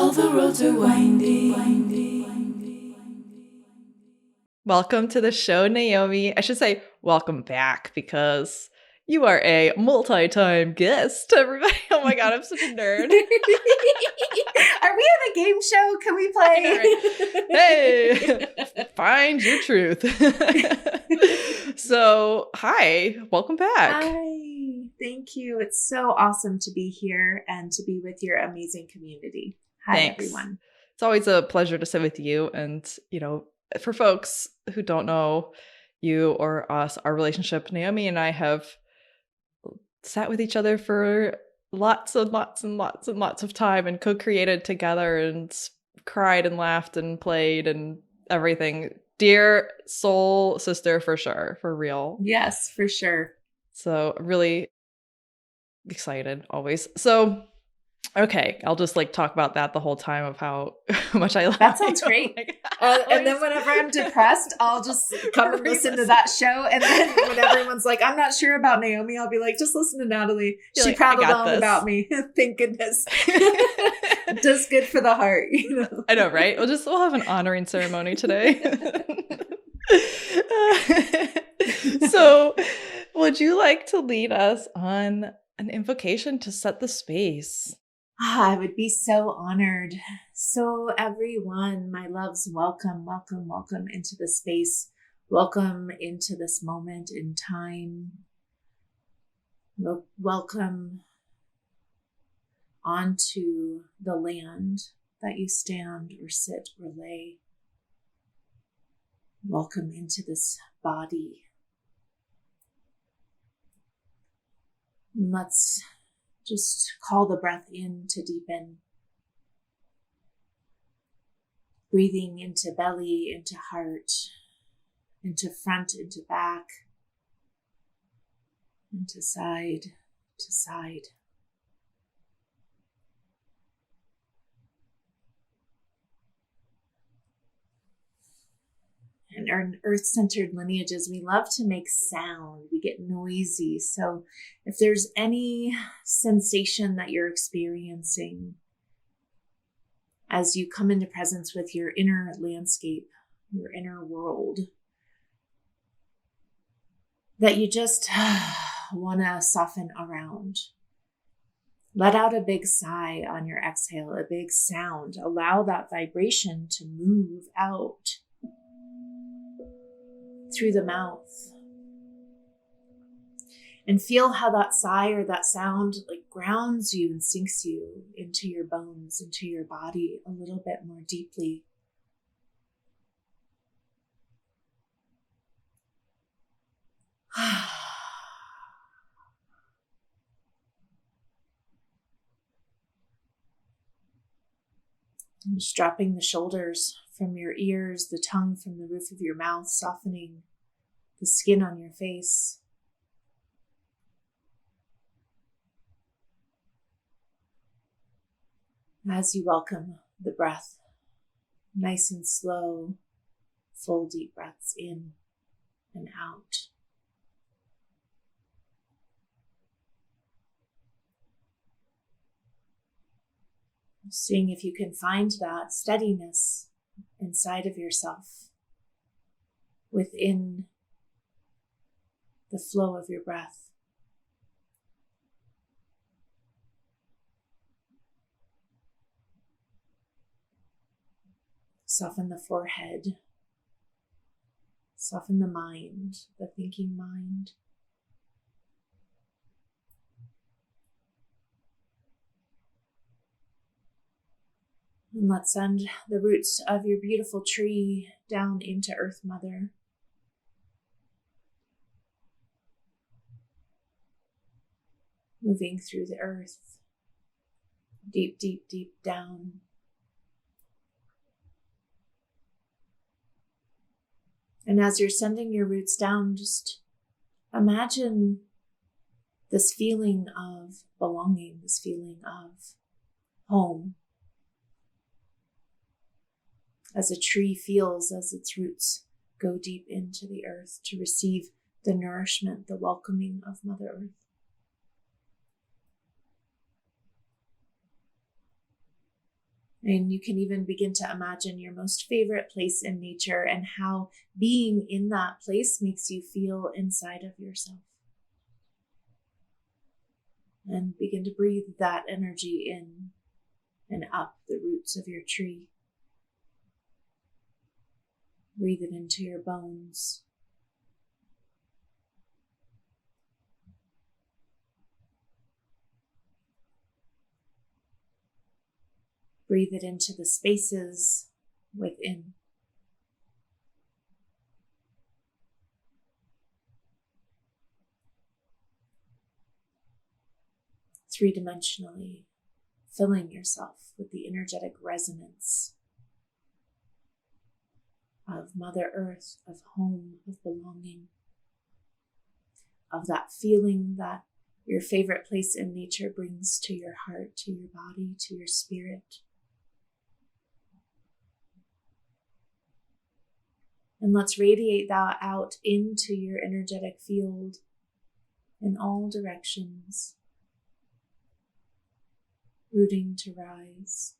All the roads are winding. Welcome to the show, Naomi. I should say welcome back because you are a multi-time guest, everybody. Oh my god, I'm such a nerd. Are we on a game show? Can we play? Know, right? Hey, find your truth. So, hi, welcome back. Hi, thank you. It's so awesome to be here and to be with your amazing community. Hi, Thanks. everyone. It's always a pleasure to sit with you. And, you know, for folks who don't know you or us, our relationship, Naomi and I have sat with each other for lots and lots and lots and lots of time and co-created together and cried and laughed and played and everything. Dear soul sister, for sure, for real. Yes, for sure. So really excited always. So okay, I'll just like talk about that the whole time of how much I love. That sounds great. And then whenever I'm depressed, I'll just come and listen to that show. And then when everyone's like, I'm not sure about Naomi, I'll be like, just listen to Natalie. You're She like, prattled I got on this. about me. Thank goodness. It does good for the heart, you know. I know, right? We'll have an honoring ceremony today. So, would you like to lead us on an invocation to set the space? I would be so honored. So everyone, my loves, welcome, welcome, welcome into the space. Welcome into this moment in time. Welcome onto the land that you stand or sit or lay. Welcome into this body. Let's just call the breath in to deepen. Breathing into belly, into heart, into front, into back, into side to side. In our earth-centered lineages, we love to make sound. We get noisy. So if there's any sensation that you're experiencing as you come into presence with your inner landscape, your inner world, that you just want to soften around. Let out a big sigh on your exhale, a big sound. Allow that vibration to move out through the mouth. And feel how that sigh or that sound like grounds you and sinks you into your bones, into your body a little bit more deeply. Just dropping the shoulders from your ears, the tongue from the roof of your mouth, softening the skin on your face. As you welcome the breath, nice and slow, full deep breaths in and out. Seeing if you can find that steadiness inside of yourself, within the flow of your breath. Soften the forehead, soften the mind, the thinking mind. And let's send the roots of your beautiful tree down into Earth Mother. Moving through the earth, deep, deep, deep down. And as you're sending your roots down, just imagine this feeling of belonging, this feeling of home. As a tree feels as its roots go deep into the earth to receive the nourishment, the welcoming of Mother Earth. And you can even begin to imagine your most favorite place in nature and how being in that place makes you feel inside of yourself. And begin to breathe that energy in and up the roots of your tree. Breathe it into your bones. Breathe it into the spaces within. Three-dimensionally, filling yourself with the energetic resonance of Mother Earth, of home, of belonging, of that feeling that your favorite place in nature brings to your heart, to your body, to your spirit. And let's radiate that out into your energetic field in all directions, rooting to rise.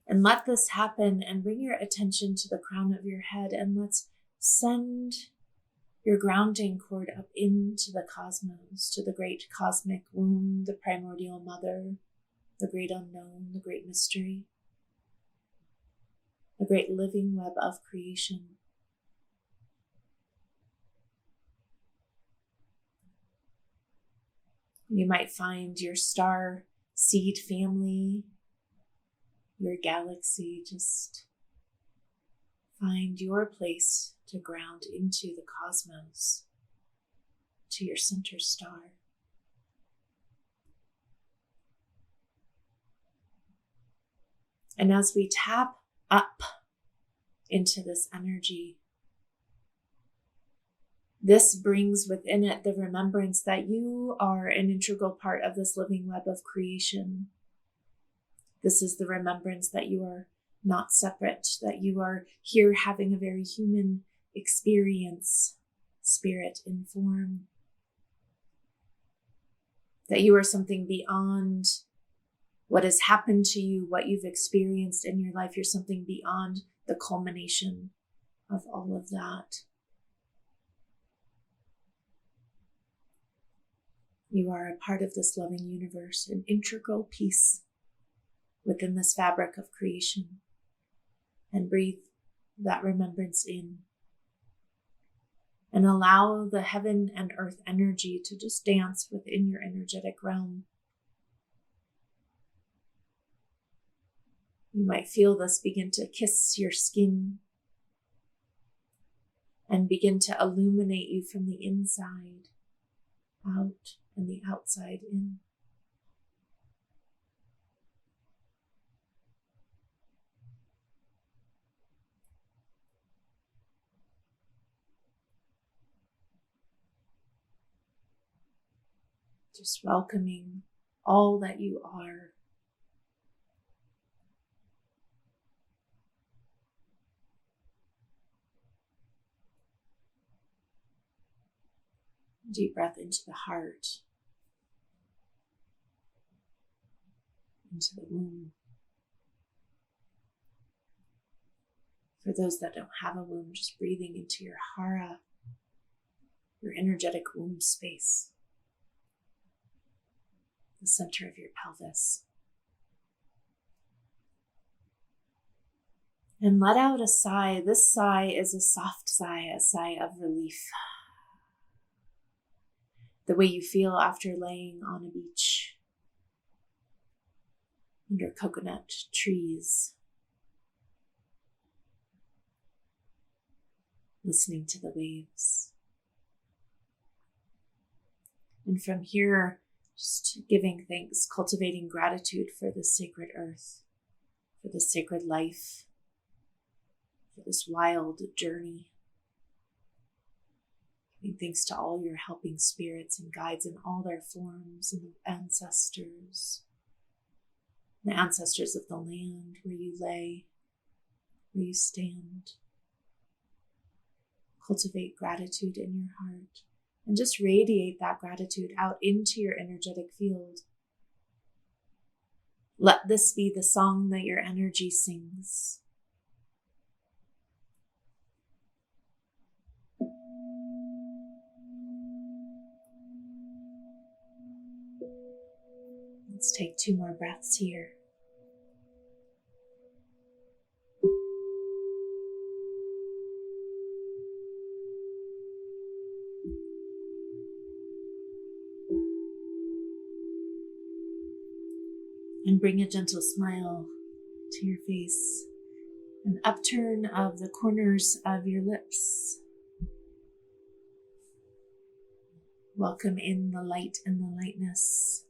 And let this happen and bring your attention to the crown of your head, and let's send your grounding cord up into the cosmos, to the great cosmic womb, the primordial mother, the great unknown, the great mystery, the great living web of creation. You might find your star seed family, your galaxy. Just find your place to ground into the cosmos, to your center star. And as we tap up into this energy, this brings within it the remembrance that you are an integral part of this living web of creation. This is the remembrance that you are not separate, that you are here having a very human experience, spirit in form, that you are something beyond what has happened to you, what you've experienced in your life. You're something beyond the culmination of all of that. You are a part of this loving universe, an integral piece within this fabric of creation. And breathe that remembrance in. And allow the heaven and earth energy to just dance within your energetic realm. You might feel this begin to kiss your skin and begin to illuminate you from the inside out and the outside in. Just welcoming all that you are. Deep breath into the heart, into the womb. For those that don't have a womb, just breathing into your hara, your energetic womb space, the center of your pelvis. And let out a sigh. This sigh is a soft sigh, a sigh of relief. The way you feel after laying on a beach under coconut trees, listening to the waves. And from here, just giving thanks, cultivating gratitude for this sacred earth, for this sacred life, for this wild journey. Giving thanks to all your helping spirits and guides in all their forms, and the ancestors of the land where you lay, where you stand. Cultivate gratitude in your heart. And just radiate that gratitude out into your energetic field. Let this be the song that your energy sings. Let's take 2 more breaths here. And bring a gentle smile to your face. An upturn of the corners of your lips. Welcome in the light and the lightness.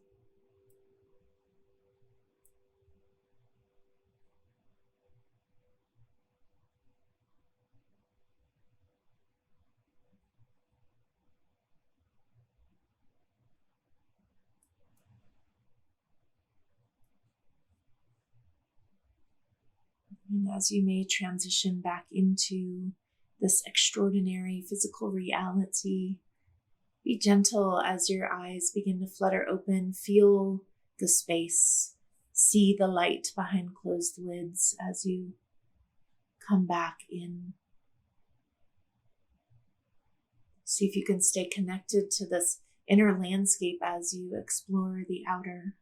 And as you may transition back into this extraordinary physical reality, be gentle as your eyes begin to flutter open. Feel the space. See the light behind closed lids as you come back in. See if you can stay connected to this inner landscape as you explore the outer.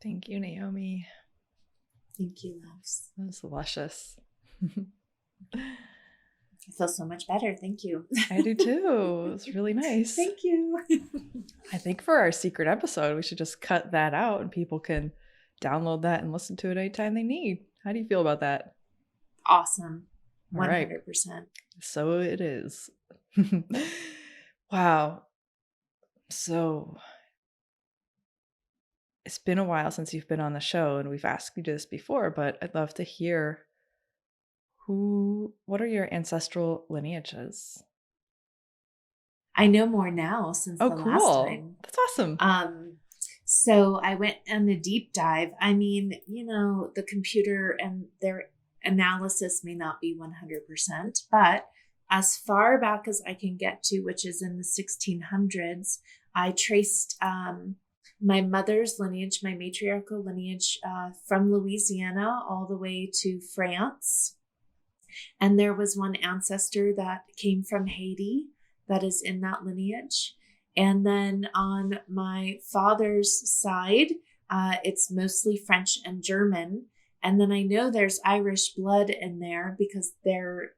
Thank you, Naomi. Thank you, loves. That was luscious. I feel so much better. Thank you. I do too. It was really nice. Thank you. I think for our secret episode, we should just cut that out and people can download that and listen to it anytime they need. How do you feel about that? Awesome. 100%. All right. So it is. Wow. So it's been a while since you've been on the show, and we've asked you this before, but I'd love to hear what are your ancestral lineages? I know more now since the last time. That's awesome. So I went on a deep dive. I mean, the computer and their analysis may not be 100%, but as far back as I can get to, which is in the 1600s, I traced my mother's lineage, my matriarchal lineage, from Louisiana all the way to France. And there was one ancestor that came from Haiti that is in that lineage. And then on my father's side, it's mostly French and German. And then I know there's Irish blood in there because their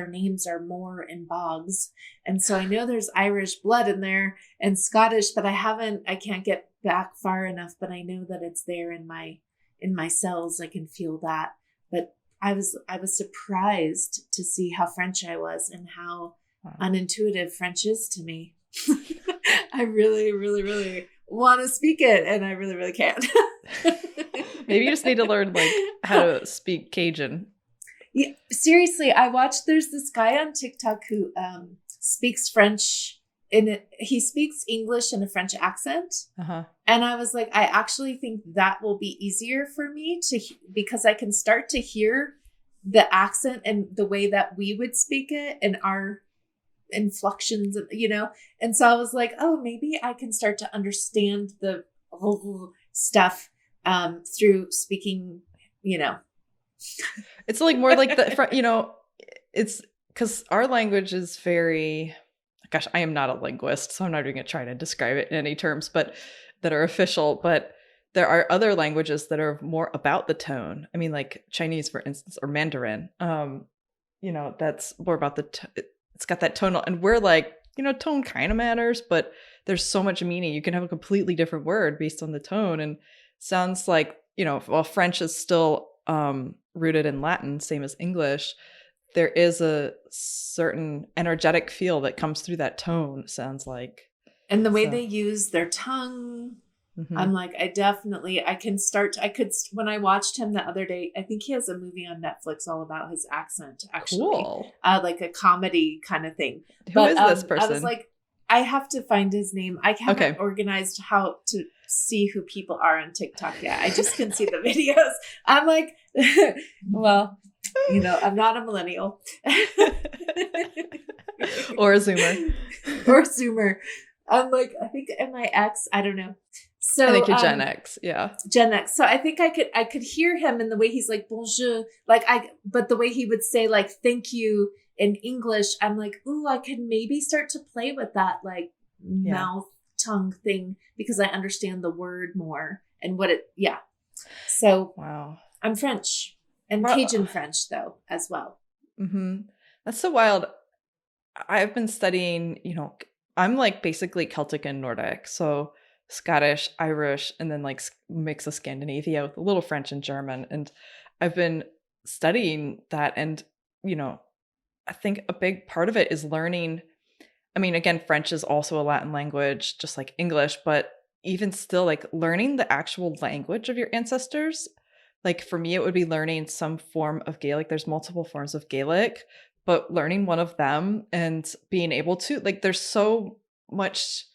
names are Moore and Boggs. And so I know there's Irish blood in there and Scottish, but I can't get back far enough, but I know that it's there in my cells. I can feel that. But I was surprised to see how French I was and how unintuitive French is to me. I really, really, really want to speak it, and I really, really can't. Maybe you just need to learn how to speak Cajun. Yeah, seriously, there's this guy on TikTok who speaks French he speaks English in a French accent. Uh-huh. And I was like, I actually think that will be easier for me because I can start to hear the accent and the way that we would speak it and our inflections, And so I was like, oh, maybe I can start to understand the whole stuff through speaking, It's more like it's because our language is very, gosh, I am not a linguist, so I'm not even going to try to describe it in any terms, but that are official. But there are other languages that are more about the tone. I mean, like Chinese, for instance, or Mandarin. That's more about it's got that tonal, and we're like, tone kind of matters, but there's so much meaning. You can have a completely different word based on the tone, and sounds like, while French is still rooted in Latin, same as English, there is a certain energetic feel that comes through that tone, sounds like. And the way they use their tongue, mm-hmm. I'm like, when I watched him the other day, I think he has a movie on Netflix all about his accent, actually. Cool. Like a comedy kind of thing. Who is this person? I was like, I have to find his name. I haven't organized how to see who people are on TikTok yet. I just can see the videos. I'm like, well, I'm not a millennial. Or a Zoomer. Or a Zoomer. I'm like, I think am I X? I don't know. So I think you're Gen X. Yeah. Gen X. So I think I could hear him in the way he's like, bonjour. But the way he would say like, thank you in English, I'm like, ooh, I could maybe start to play with that like mouth tongue thing because I understand the word more and what it, So wow. I'm French and Cajun French though, as well. Mm-hmm. That's so wild. I've been studying, I'm like basically Celtic and Nordic. So Scottish, Irish, and then like mix of Scandinavia with a little French and German. And I've been studying that. And, I think a big part of it is learning. I mean, again, French is also a Latin language, just like English, but even still, like learning the actual language of your ancestors. Like for me, it would be learning some form of Gaelic. There's multiple forms of Gaelic, but learning one of them and being able to, like, there's so much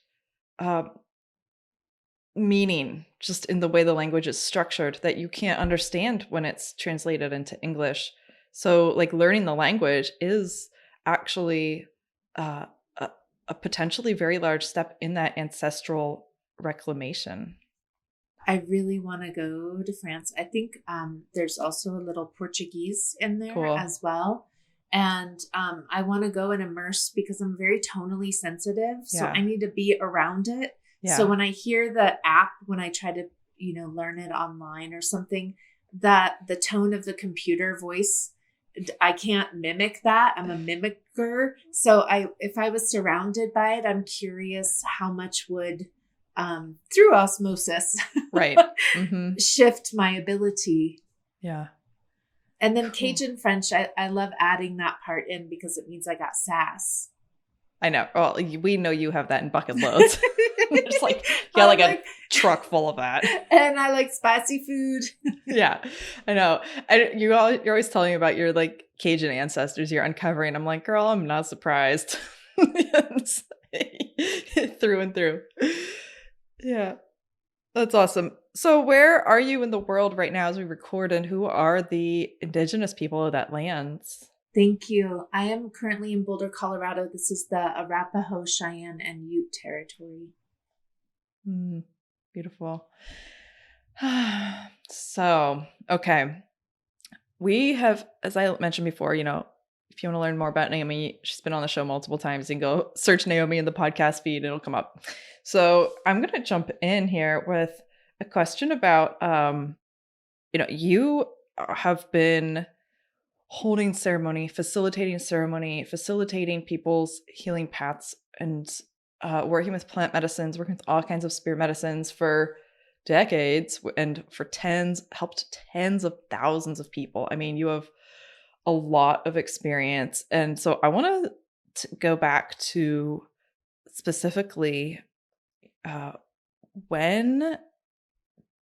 meaning just in the way the language is structured that you can't understand when it's translated into English. So, like, learning the language is actually a, a potentially very large step in that ancestral reclamation. I really want to go to France. I think there's also a little Portuguese in there as well. And I want to go and immerse because I'm very tonally sensitive. So I need to be around it. Yeah. So when I hear the app, when I try to, learn it online or something, that the tone of the computer voice, I can't mimic that. I'm a mimicker. So if I was surrounded by it, I'm curious how much would, through osmosis, right, shift my ability. Yeah. And then Cajun French, I love adding that part in because it means I got sass. I know. Well, we know you have that in bucket loads. There's like, a truck full of that. And I like spicy food. Yeah, I know. You're always telling me about your like Cajun ancestors you're uncovering. I'm like, girl, I'm not surprised. Through and through. Yeah, that's awesome. So where are you in the world right now as we record, and who are the indigenous people of that land? Thank you. I am currently in Boulder, Colorado. This is the Arapaho, Cheyenne, and Ute territory. Beautiful. So, okay. We have, as I mentioned before, if you want to learn more about Naomi, she's been on the show multiple times. You can go search Naomi in the podcast feed. It'll come up. So I'm going to jump in here with a question about, you have been holding ceremony, facilitating people's healing paths, and working with plant medicines, working with all kinds of spirit medicines for decades, and helped tens of thousands of people. I mean, you have a lot of experience. And so I want to go back to specifically when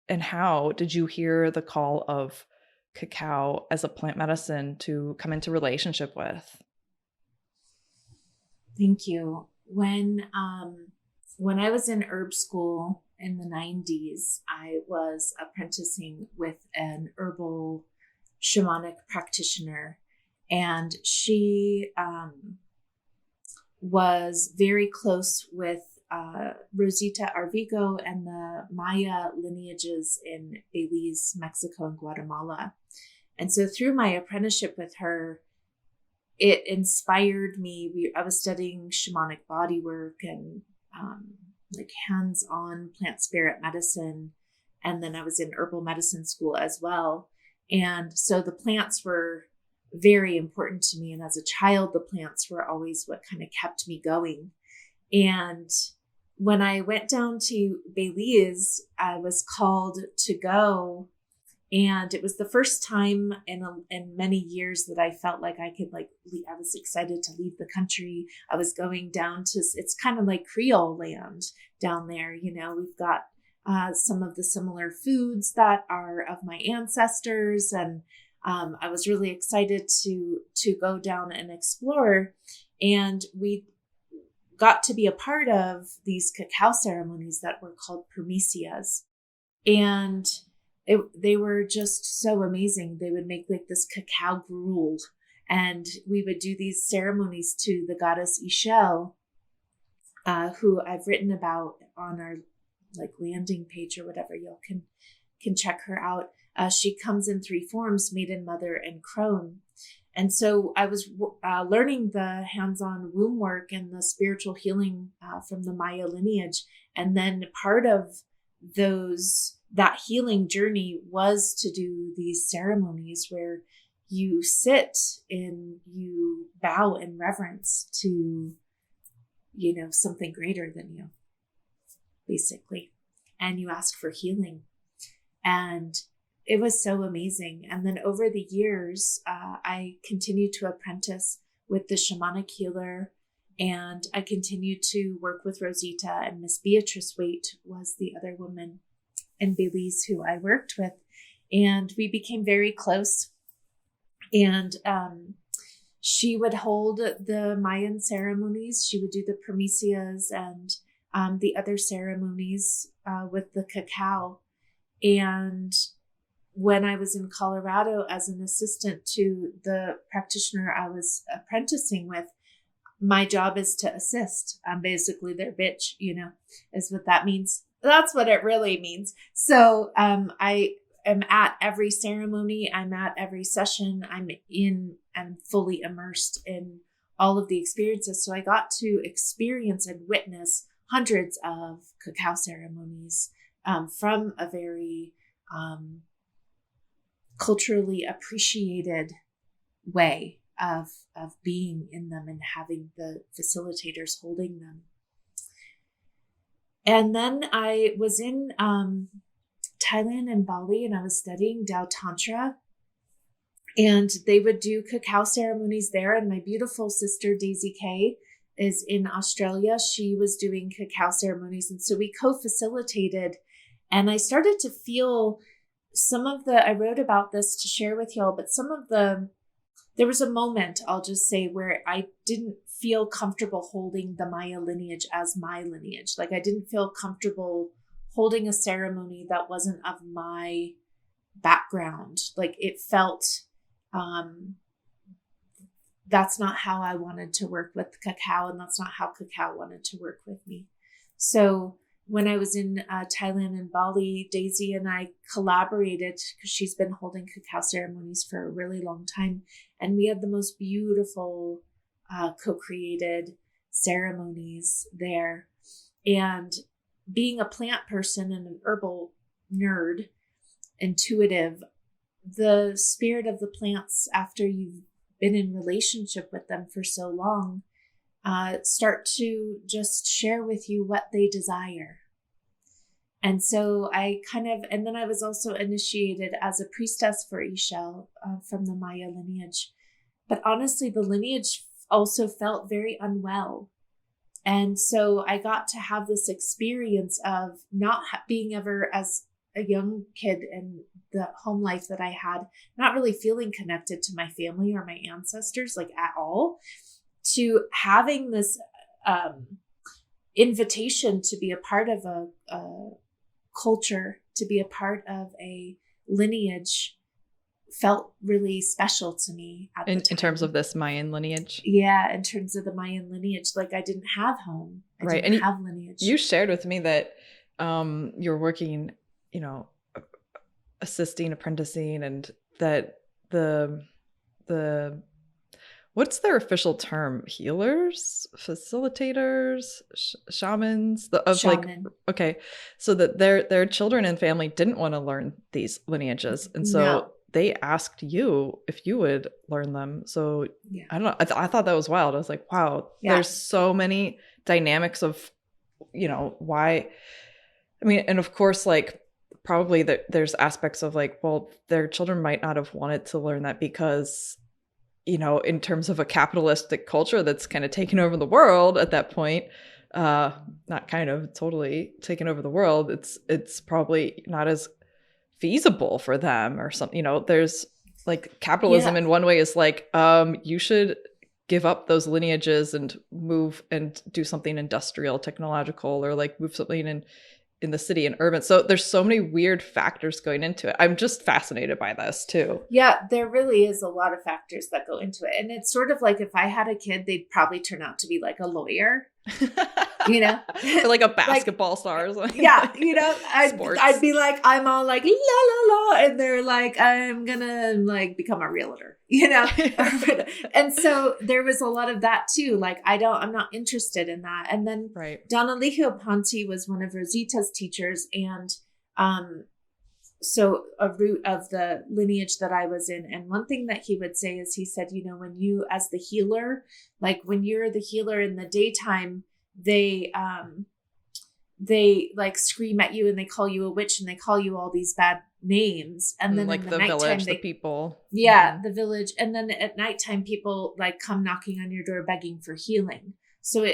and how did you hear the call of cacao as a plant medicine to come into relationship with? Thank you. When I was in herb school in the 90s, I was apprenticing with an herbal shamanic practitioner, and she was very close with Rosita Arvigo and the Maya lineages in Belize, Mexico, and Guatemala. And so through my apprenticeship with her, it inspired me. I was studying shamanic body work and like hands-on plant spirit medicine. And then I was in herbal medicine school as well. And so the plants were very important to me. And as a child, the plants were always what kind of kept me going. And when I went down to Belize, I was called to go. And it was the first time in many years that I felt like I could I was excited to leave the country. I was going down to, it's kind of like Creole land down there. We've got some of the similar foods that are of my ancestors. And I was really excited to go down and explore. And got to be a part of these cacao ceremonies that were called primicias. And they were just so amazing. They would make like this cacao gruel, and we would do these ceremonies to the goddess Ishel, who I've written about on our like landing page or whatever. Y'all can check her out. She comes in 3 forms: maiden, mother, and crone. And so I was learning the hands-on womb work and the spiritual healing from the Maya lineage. And then part of that healing journey was to do these ceremonies where you sit and you bow in reverence to, something greater than you, basically. And you ask for healing. And it was so amazing. And then over the years, I continued to apprentice with the shamanic healer, and I continued to work with Rosita, and Miss Beatrice Waite was the other woman in Belize who I worked with. And we became very close. And she would hold the Mayan ceremonies. She would do the primicias and the other ceremonies with the cacao. And when I was in Colorado as an assistant to the practitioner I was apprenticing with, my job is to assist. I'm basically their bitch, is what that means. That's what it really means. So I am at every ceremony. I'm at every session. I'm fully immersed in all of the experiences. So I got to experience and witness hundreds of cacao ceremonies from a very culturally appreciated way of being in them and having the facilitators holding them. And then I was in Thailand and Bali, and I was studying Tao Tantra, and they would do cacao ceremonies there. And my beautiful sister Daisy Kay is in Australia. She was doing cacao ceremonies, and so we co-facilitated. And I started to feel I wrote about this to share with y'all, but there was a moment, I'll just say, where I didn't feel comfortable holding the Maya lineage as my lineage. Like I didn't feel comfortable holding a ceremony that wasn't of my background. Like it felt, that's not how I wanted to work with cacao, and that's not how cacao wanted to work with me. So when I was in Thailand and Bali, Daisy and I collaborated because she's been holding cacao ceremonies for a really long time. And we had the most beautiful co-created ceremonies there. And being a plant person and an herbal nerd, intuitive, the spirit of the plants, after you've been in relationship with them for so long, start to just share with you what they desire. And so and then I was also initiated as a priestess for Ishel from the Maya lineage. But honestly, the lineage also felt very unwell. And so I got to have this experience of not being ever, as a young kid in the home life that I had, not really feeling connected to my family or my ancestors, like at all, to having this invitation to be a part of a culture, to be a part of a lineage, felt really special to me at the time. In terms of this Mayan lineage? Yeah, in terms of the Mayan lineage. Like I didn't have home. I didn't have lineage. You shared with me that you're working, assisting, apprenticing, and that the what's their official term? Healers, facilitators, shamans? Shaman. Okay, so that their children and family didn't want to learn these lineages, and so they asked you if you would learn them. So yeah. I don't know. I thought that was wild. I was like, wow, there's so many dynamics of, why. I mean, and of course, like probably there's aspects of like, well, their children might not have wanted to learn that because, in terms of a capitalistic culture that's kind of taken over the world at that point, not kind of, totally taken over the world. It's probably not as feasible for them or something. There's like capitalism in one way is like, you should give up those lineages and move and do something industrial, technological, or like move something in the city and urban. So there's so many weird factors going into it. I'm just fascinated by this too. Yeah, there really is a lot of factors that go into it. And it's sort of like if I had a kid, they'd probably turn out to be like a lawyer, you know, or like a basketball star or something. Yeah, you know, Sports. I'd be like, I'm all like, la, la, la. And they're like, I'm going to like become a realtor, you know? And so there was a lot of that too. Like, I'm not interested in that. And then Donna Lijo Ponte was one of Rosita's teachers. And, so a root of the lineage that I was in. And one thing that he would say is he said, you know, when you, as the healer, like when you're the healer in the daytime, they like scream at you and they call you a witch and they call you all these bad names. And then like in the nighttime, village, the people. Yeah, the village. And then at nighttime, people like come knocking on your door begging for healing. So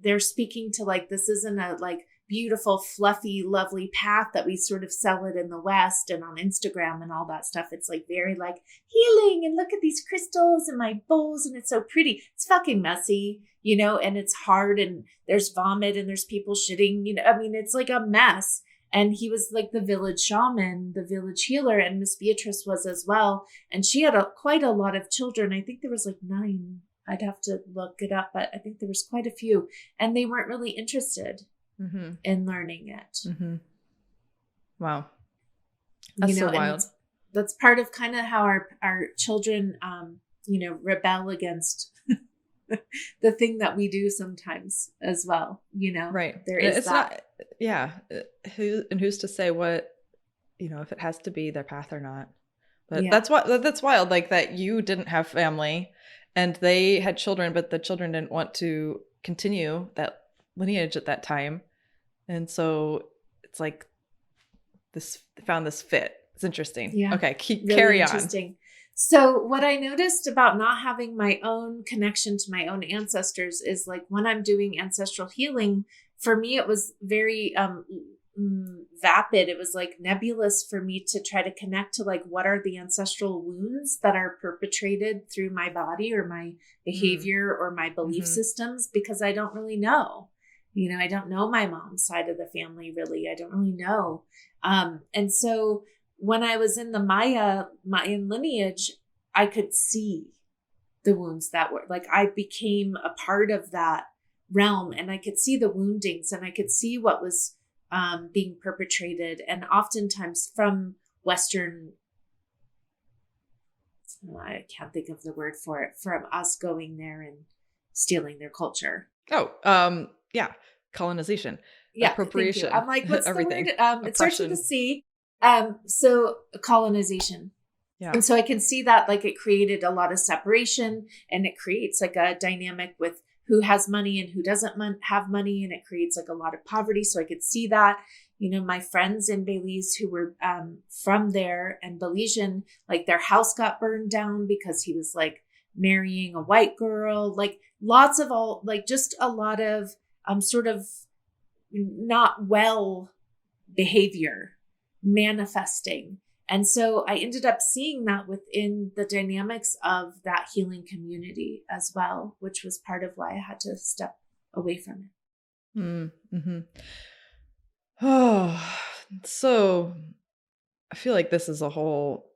they're speaking to like, this isn't a like beautiful, fluffy, lovely path that we sort of sell it in the West and on Instagram and all that stuff. It's like very like healing and look at these crystals and my bowls and it's so pretty. It's fucking messy, you know, and it's hard and there's vomit and there's people shitting, you know, I mean, it's like a mess. And he was like the village shaman, the village healer, and Miss Beatrice was as well. And she had quite a lot of children. I think there was like 9. I'd have to look it up, but I think there was quite a few. And they weren't really interested in learning it. Wow. That's so wild. That's part of kind of how our children, you know, rebel against the thing that we do sometimes as well, you know. Right. There is it's that. not, yeah. Who's to say what, you know, if it has to be their path or not. But that's wild. Like that you didn't have family and they had children, but the children didn't want to continue that lineage at that time. And so it's like found this fit. It's interesting. Yeah. Okay. Carry on. Interesting. So what I noticed about not having my own connection to my own ancestors is like when I'm doing ancestral healing, for me, it was very vapid. It was like nebulous for me to try to connect to like, what are the ancestral wounds that are perpetrated through my body or my behavior or my belief systems, because I don't really know. You know, I don't know my mom's side of the family, really. I don't really know. And so when I was in the Mayan lineage, I could see the wounds that were like, I became a part of that realm and I could see the woundings and I could see what was being perpetrated. And oftentimes from Western, I can't think of the word for it, from us going there and stealing their culture. Yeah. Colonization. Yeah. Appropriation. I'm like, what's everything. The word? It starts with a C. So colonization. Yeah. And so I can see that like it created a lot of separation and it creates like a dynamic with who has money and who doesn't have money. And it creates like a lot of poverty. So I could see that, you know, my friends in Belize who were from there and Belizean, like their house got burned down because he was like marrying a white girl, like lots of just a lot of sort of not well behavior manifesting. And so I ended up seeing that within the dynamics of that healing community as well, which was part of why I had to step away from it. Oh, so I feel like this is a whole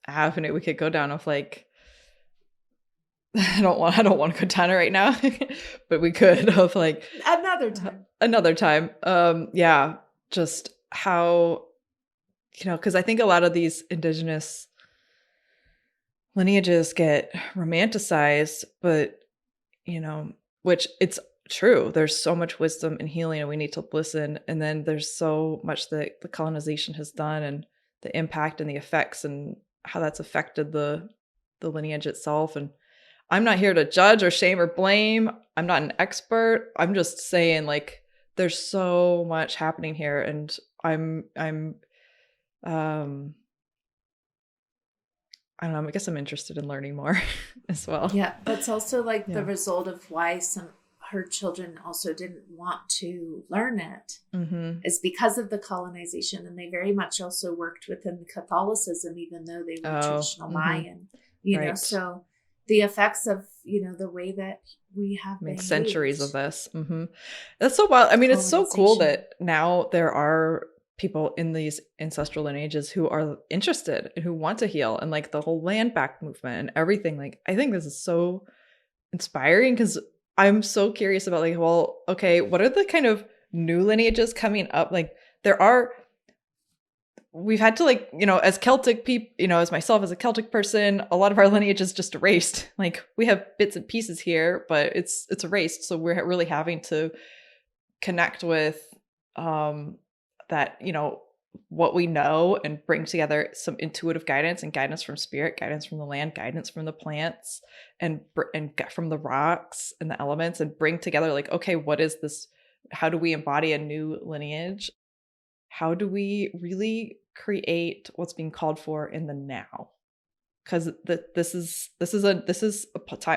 avenue we could go down of like, I don't want to go down it right now, but we could of like another time. Yeah, just how, you know, because I think a lot of these indigenous lineages get romanticized, but, you know, which it's true. There's so much wisdom and healing and we need to listen. And then there's so much that the colonization has done and the impact and the effects and how that's affected the lineage itself. And I'm not here to judge or shame or blame. I'm not an expert. I'm just saying like there's so much happening here and I don't know, I guess I'm interested in learning more as well. Yeah, that's also like the result of why her children also didn't want to learn it is because of the colonization. And they very much also worked within Catholicism, even though they were traditional Mayan, you know, so the effects of, the way that we have I mean, behaved. centuries of this. That's so wild. I mean, it's so cool Colonization. that now there are people in these ancestral lineages who are interested and who want to heal, and like the whole land back movement and everything. Like, I think this is so inspiring because I'm so curious about like, well, okay, what are the kind of new lineages coming up? Like, we've had to like, as Celtic people, as myself as a Celtic person, a lot of our lineage is just erased. Like, we have bits and pieces here, but it's erased. So we're really having to connect with that, what we know, and bring together some intuitive guidance and guidance from spirit, guidance from the land, guidance from the plants, and from the rocks and the elements, and bring together like, okay, what is this? How do we embody a new lineage? How do we really create what's being called for in the now? Because this is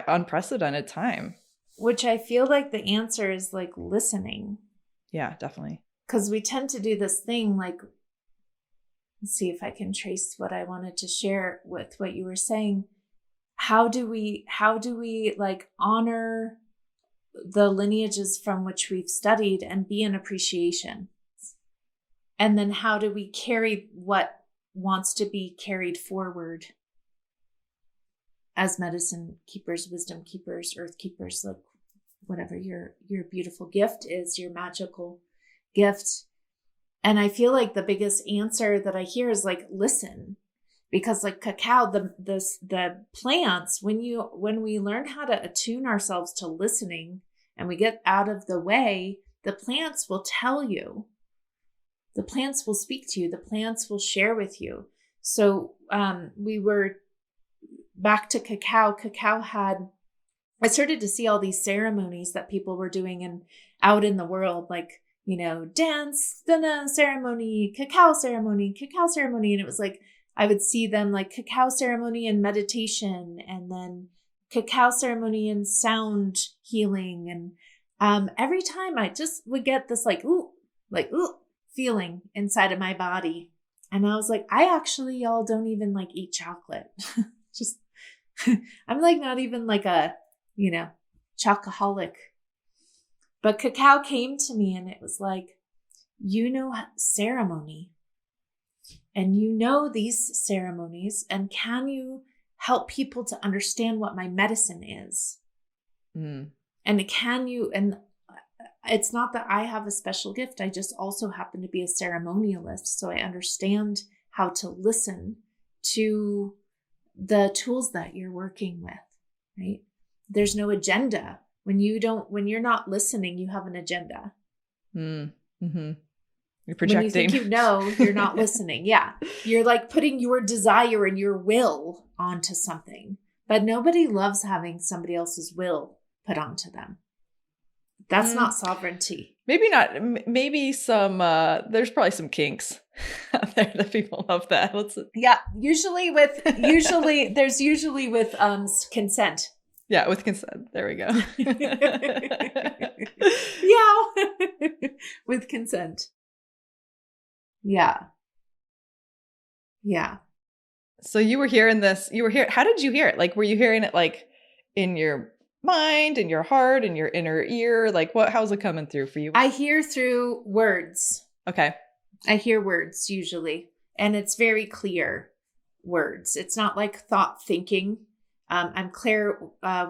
unprecedented time. Which I feel like the answer is like listening. Yeah, definitely. Because we tend to do this thing like, let's see if I can trace what I wanted to share with what you were saying. How do we like honor the lineages from which we've studied and be in appreciation? And then how do we carry what wants to be carried forward as medicine keepers, wisdom keepers, earth keepers, like whatever your beautiful gift is, your magical gift. And I feel like the biggest answer that I hear is like, listen, because like cacao, the plants, when we learn how to attune ourselves to listening and we get out of the way, the plants will tell you. The plants will speak to you. The plants will share with you. So we were back to cacao. I started to see all these ceremonies that people were doing and out in the world, like, dance, ceremony, cacao ceremony. And it was like, I would see them like cacao ceremony and meditation, and then cacao ceremony and sound healing. And every time I just would get this ooh feeling inside of my body. And I was like, I actually, y'all, don't even like eat chocolate. Just, I'm like not even like a, chocoholic. But cacao came to me and it was like, ceremony. And these ceremonies, and can you help people to understand what my medicine is? And it's not that I have a special gift. I just also happen to be a ceremonialist. So I understand how to listen to the tools that you're working with, right? There's no agenda. When you're not listening, you have an agenda. Mm-hmm. You're projecting. When you think you're not listening. Yeah. You're like putting your desire and your will onto something. But nobody loves having somebody else's will put onto them. That's not sovereignty. Maybe not. Maybe some, there's probably some kinks out there that people love that. Yeah. Usually with consent. Yeah. With consent. There we go. Yeah. With consent. Yeah. Yeah. So you were hearing this, how did you hear it? Like, were you hearing it like in your mind, in your heart, in your inner ear? Like how's it coming through for you? I hear through words. Okay. I hear words usually, and it's very clear words. It's not like thought thinking. I'm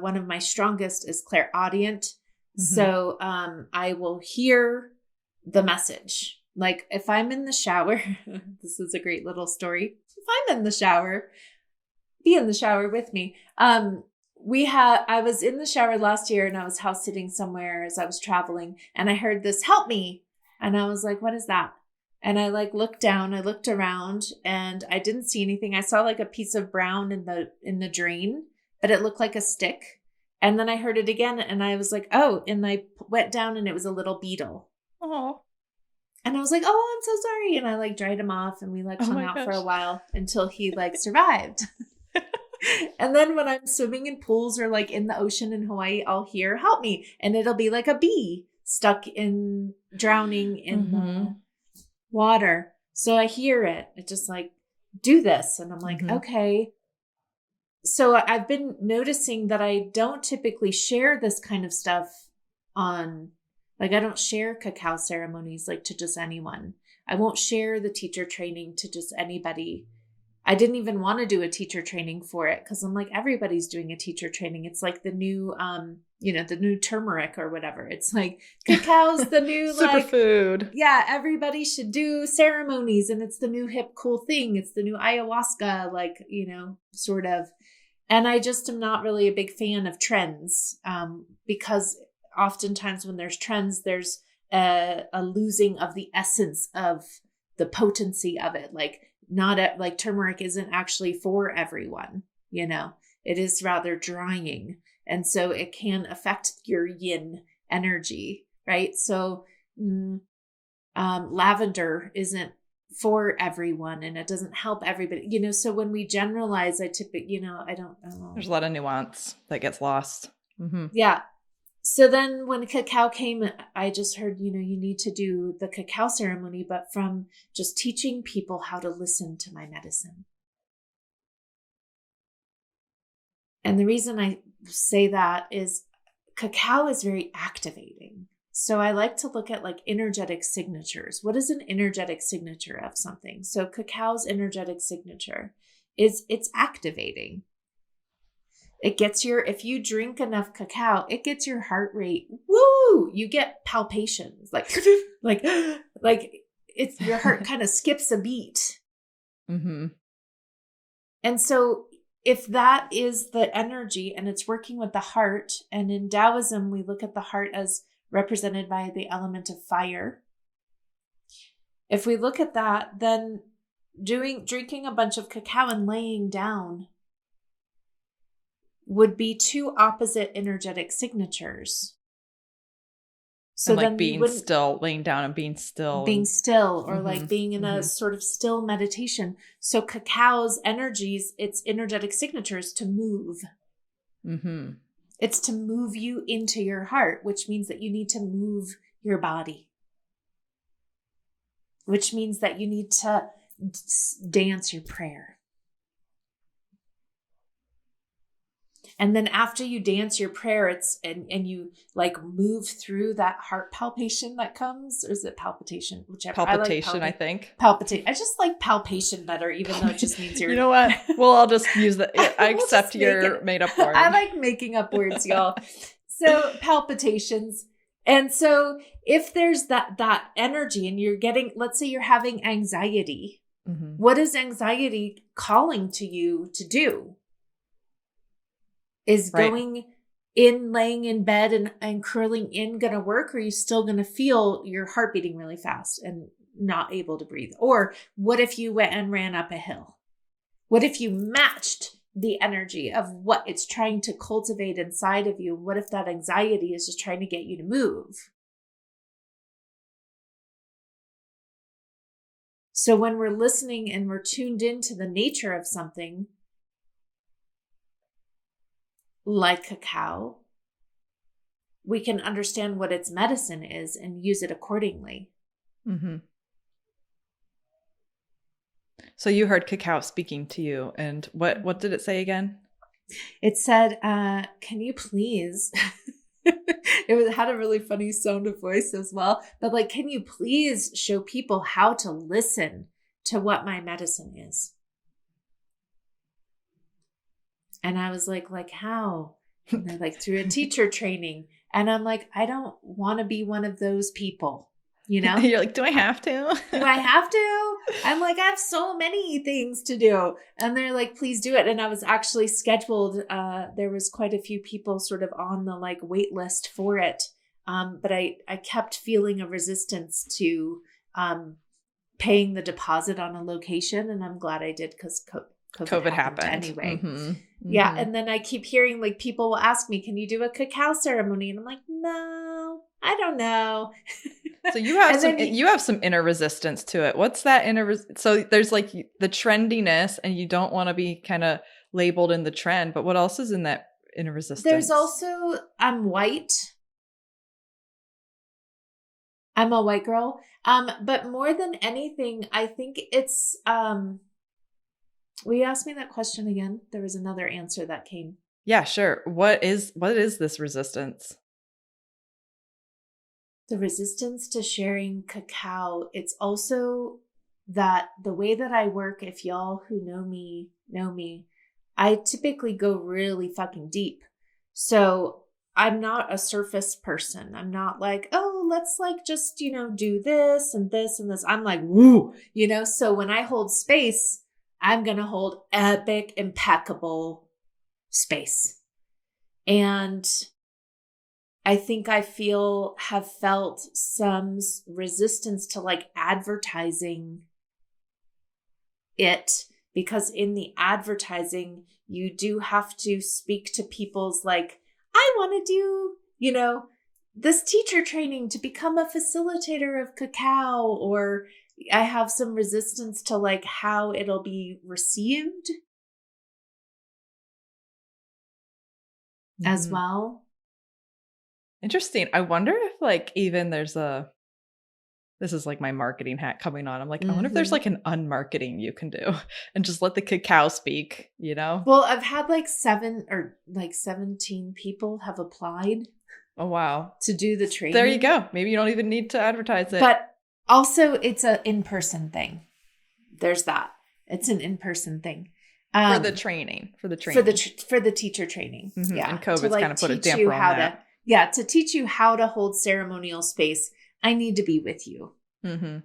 one of my strongest is clairaudient. Mm-hmm. So I will hear the message. Like if I'm in the shower, this is a great little story. If I'm in the shower, be in the shower with me. I was in the shower last year and I was house sitting somewhere as I was traveling, and I heard this, help me. And I was like, what is that? And I looked down, I looked around, and I didn't see anything. I saw like a piece of brown in the drain, but it looked like a stick. And then I heard it again and I was like, oh, and I went down and it was a little beetle. Oh. And I was like, oh, I'm so sorry. And I dried him off, and we hung out for a while until he survived. And then when I'm swimming in pools or in the ocean in Hawaii, I'll hear, help me. And it'll be like a bee stuck in drowning in the water. So I hear it. It just do this. And I'm like, okay. So I've been noticing that I don't typically share this kind of stuff on, like, I don't share cacao ceremonies like to just anyone. I won't share the teacher training to just anybody. I didn't even want to do a teacher training for it because I'm like, everybody's doing a teacher training. It's like the new, the new turmeric or whatever. It's like cacao's the new superfood. Yeah, everybody should do ceremonies, and it's the new hip cool thing. It's the new ayahuasca, sort of. And I just am not really a big fan of trends, because oftentimes when there's trends, there's a losing of the essence of the potency of it. Like turmeric isn't actually for everyone, it is rather drying. And so it can affect your yin energy, right? So lavender isn't for everyone, and it doesn't help everybody, so when we generalize, I typically, I don't know. There's a lot of nuance that gets lost. Mm-hmm. Yeah. So then when cacao came, I just heard, you need to do the cacao ceremony, but from just teaching people how to listen to my medicine. And the reason I say that is cacao is very activating. So I like to look at like energetic signatures. What is an energetic signature of something? So cacao's energetic signature is it's activating. It gets if you drink enough cacao, it gets your heart rate. Woo! You get palpitations. Like it's your heart kind of skips a beat. Mm-hmm. And so if that is the energy and it's working with the heart, and in Taoism, we look at the heart as represented by the element of fire. If we look at that, then drinking a bunch of cacao and laying down would be two opposite energetic signatures. So and like being still, laying down and being still. Being still, or like being in a sort of still meditation. So cacao's energies, its energetic signatures to move. Mm-hmm. It's to move you into your heart, which means that you need to move your body. Which means that you need to dance your prayer. And then after you dance your prayer, and you like move through that heart palpation that comes, or is it palpitation? Whichever. Palpitation, I think. Palpitation. I just like palpation better, even though it just means you're. You know what? Well, I'll just use that. I accept your made up word. I like making up words, y'all. So palpitations. And so if there's that energy and you're getting, let's say you're having anxiety, what is anxiety calling to you to do? Is going in, laying in bed and curling in going to work? Or are you still going to feel your heart beating really fast and not able to breathe? Or what if you went and ran up a hill? What if you matched the energy of what it's trying to cultivate inside of you? What if that anxiety is just trying to get you to move? So when we're listening and we're tuned into the nature of something, like cacao, we can understand what its medicine is and use it accordingly. Mm-hmm. So you heard cacao speaking to you, and what did it say again? It said, can you please, had a really funny sound of voice as well, but like, can you please show people how to listen to what my medicine is? And I was like how? And they're like, through a teacher training. And I'm like, I don't want to be one of those people, You're like, do I have to? Do I have to? I'm like, I have so many things to do. And they're like, please do it. And I was actually scheduled. There was quite a few people sort of on the like wait list for it. But I kept feeling a resistance to paying the deposit on a location. And I'm glad I did, because COVID happened anyway. Mm-hmm. Yeah. And then I keep hearing like people will ask me, can you do a cacao ceremony? And I'm like, no, I don't know. So you have some inner resistance to it. What's that inner? So there's like the trendiness, and you don't want to be kind of labeled in the trend, but what else is in that inner resistance? There's also, I'm white. I'm a white girl. But more than anything, I think it's, Will you ask me that question again? There was another answer that came. Yeah, sure. What is this resistance? The resistance to sharing cacao. It's also that the way that I work, if y'all who know me, I typically go really fucking deep. So I'm not a surface person. I'm not like, oh, let's like just, do this and this and this. I'm like, woo, so when I hold space, I'm going to hold epic, impeccable space. And I think have felt some resistance to like advertising it, because in the advertising, you do have to speak to people's like, I want to do, this teacher training to become a facilitator of cacao, or I have some resistance to like how it'll be received as well. Interesting. I wonder if like even this is like my marketing hat coming on. I'm like, I wonder if there's like an unmarketing you can do and just let the cacao speak, Well, I've had like 17 people have applied. Oh, wow. To do the training. There you go. Maybe you don't even need to advertise it. But also it's an in-person thing. There's that. It's an in-person thing. For the training. For the teacher training. Mm-hmm. Yeah. And COVID's kind of put a damper on that. To teach you how to hold ceremonial space, I need to be with you in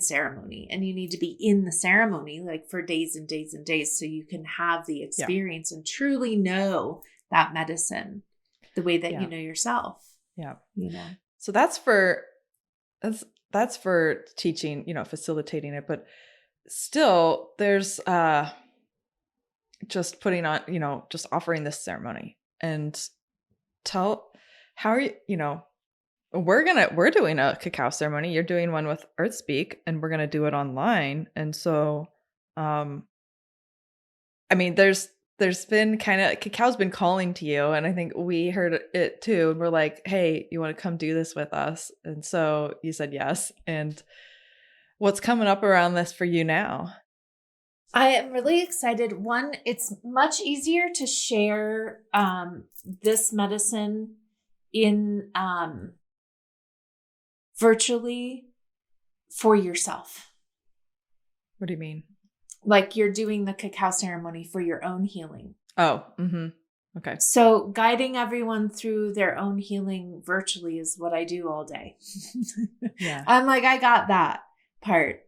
ceremony. And you need to be in the ceremony like for days and days and days so you can have the experience and truly know that medicine the way that you know yourself. Yeah. So that's for teaching, facilitating it. But still there's just putting on, just offering this ceremony and how are you, we're doing a cacao ceremony. You're doing one with Earth Speak and we're going to do it online. And so, I mean, there's been cacao's been calling to you. And I think we heard it too. And we're like, hey, you want to come do this with us? And so you said yes. And what's coming up around this for you now? I am really excited. One, it's much easier to share this medicine in virtually for yourself. What do you mean? Like you're doing the cacao ceremony for your own healing. Oh, okay. So guiding everyone through their own healing virtually is what I do all day. Yeah. I'm like, I got that part.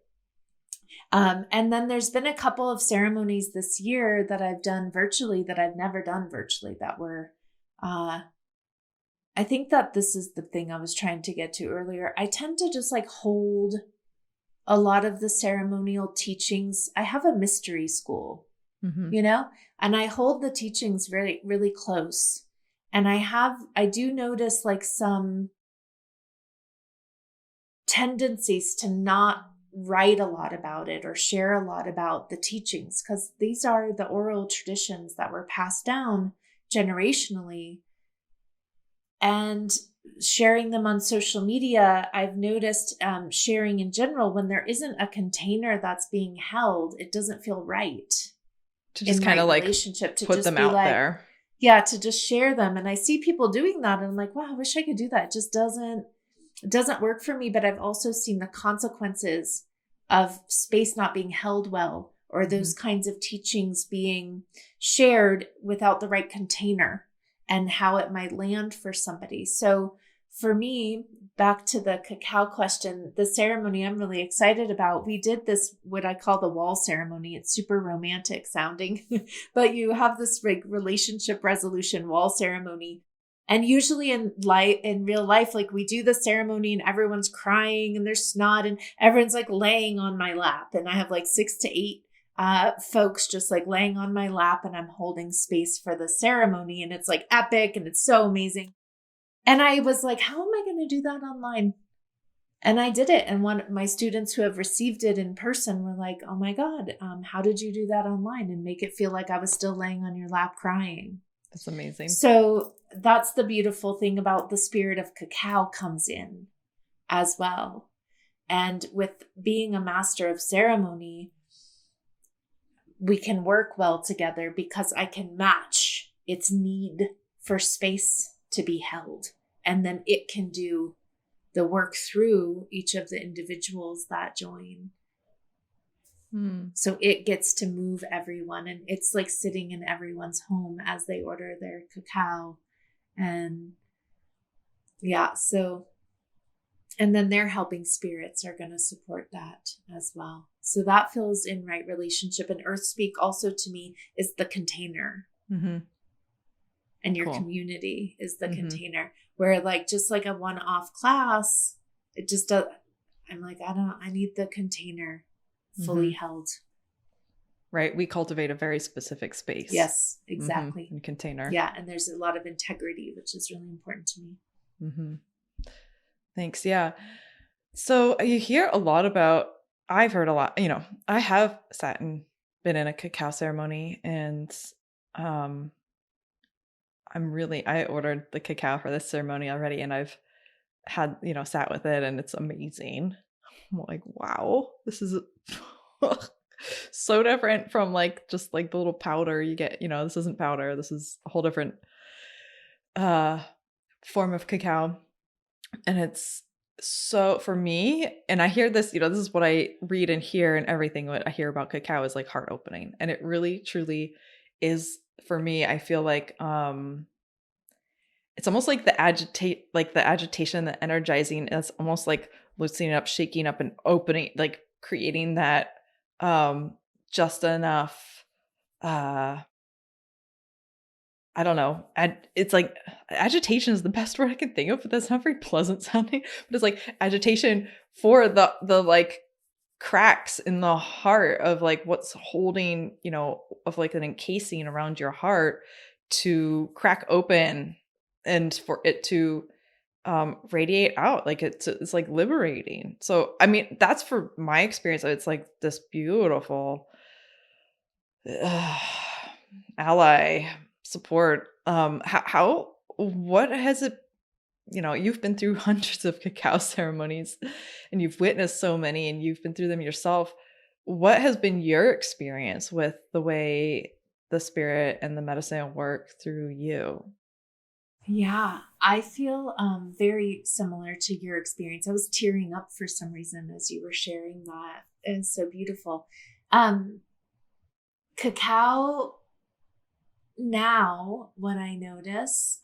And then there's been a couple of ceremonies this year that I've done virtually that I've never done virtually that were, I think that this is the thing I was trying to get to earlier. I tend to just like hold a lot of the ceremonial teachings. I have a mystery school, and I hold the teachings really, really close. And I do notice like some tendencies to not write a lot about it or share a lot about the teachings, because these are the oral traditions that were passed down generationally. And sharing them on social media, I've noticed sharing in general, when there isn't a container that's being held, it doesn't feel right. To just kind of like relationship to put them out there. Yeah, to just share them. And I see people doing that and I'm like, wow, I wish I could do that. It just doesn't work for me. But I've also seen the consequences of space not being held well, or those kinds of teachings being shared without the right container, and how it might land for somebody. So for me, back to the cacao question, the ceremony I'm really excited about, we did this, what I call the wall ceremony. It's super romantic sounding, but you have this like relationship resolution wall ceremony. And usually in real life, like we do the ceremony and everyone's crying and there's snot and everyone's like laying on my lap. And I have like 6 to 8 folks just like laying on my lap, and I'm holding space for the ceremony, and it's like epic and it's so amazing. And I was like, how am I going to do that online? And I did it. And one of my students who have received it in person were like, oh my God, how did you do that online and make it feel like I was still laying on your lap crying? That's amazing. So that's the beautiful thing about the spirit of cacao comes in as well. And with being a master of ceremony, we can work well together because I can match its need for space to be held. And then it can do the work through each of the individuals that join. So it gets to move everyone, and it's like sitting in everyone's home as they order their cacao. And yeah, so, and then their helping spirits are going to support that as well. So that feels in right relationship. And Earth Speak also to me is the container. Mm-hmm. And your community is the container, where like, just like a one-off class, it just does. I'm like, I need the container fully held. Right. We cultivate a very specific space. Yes, exactly. And container. Yeah. And there's a lot of integrity, which is really important to me. Thanks. Yeah. So you hear a lot about, I've heard a lot, I have sat and been in a cacao ceremony, and I ordered the cacao for this ceremony already, and I've had, sat with it, and it's amazing. I'm like, wow, this is so different from like just like the little powder you get, this isn't powder. This is a whole different form of cacao. And it's so, for me, and I hear this, this is what I read and hear, and everything what I hear about cacao is like heart opening. And it really truly is for me. I feel like it's almost like the agitation, the energizing. It's almost like loosening up, shaking up, and opening, like creating that just enough I don't know. It's like agitation is the best word I can think of, but that's not very pleasant sounding. But it's like agitation for the like cracks in the heart of like what's holding, of like an encasing around your heart to crack open, and for it to radiate out. Like it's like liberating. So I mean, that's for my experience. It's like this beautiful ally support. What has it, you've been through hundreds of cacao ceremonies, and you've witnessed so many, and you've been through them yourself. What has been your experience with the way the spirit and the medicine work through you? Yeah, I feel very similar to your experience. I was tearing up for some reason as you were sharing that. It's so beautiful. Cacao, now what I notice,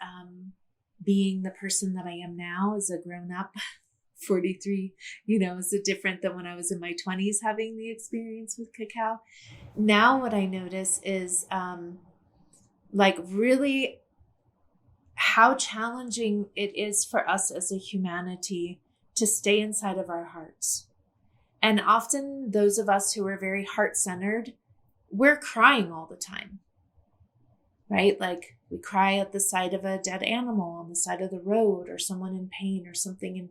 being the person that I am now as a grown up, 43, is it different than when I was in my 20s having the experience with cacao. Now what I notice is like really how challenging it is for us as a humanity to stay inside of our hearts. And often those of us who are very heart-centered, we're crying all the time, right? Like we cry at the sight of a dead animal on the side of the road, or someone in pain, or something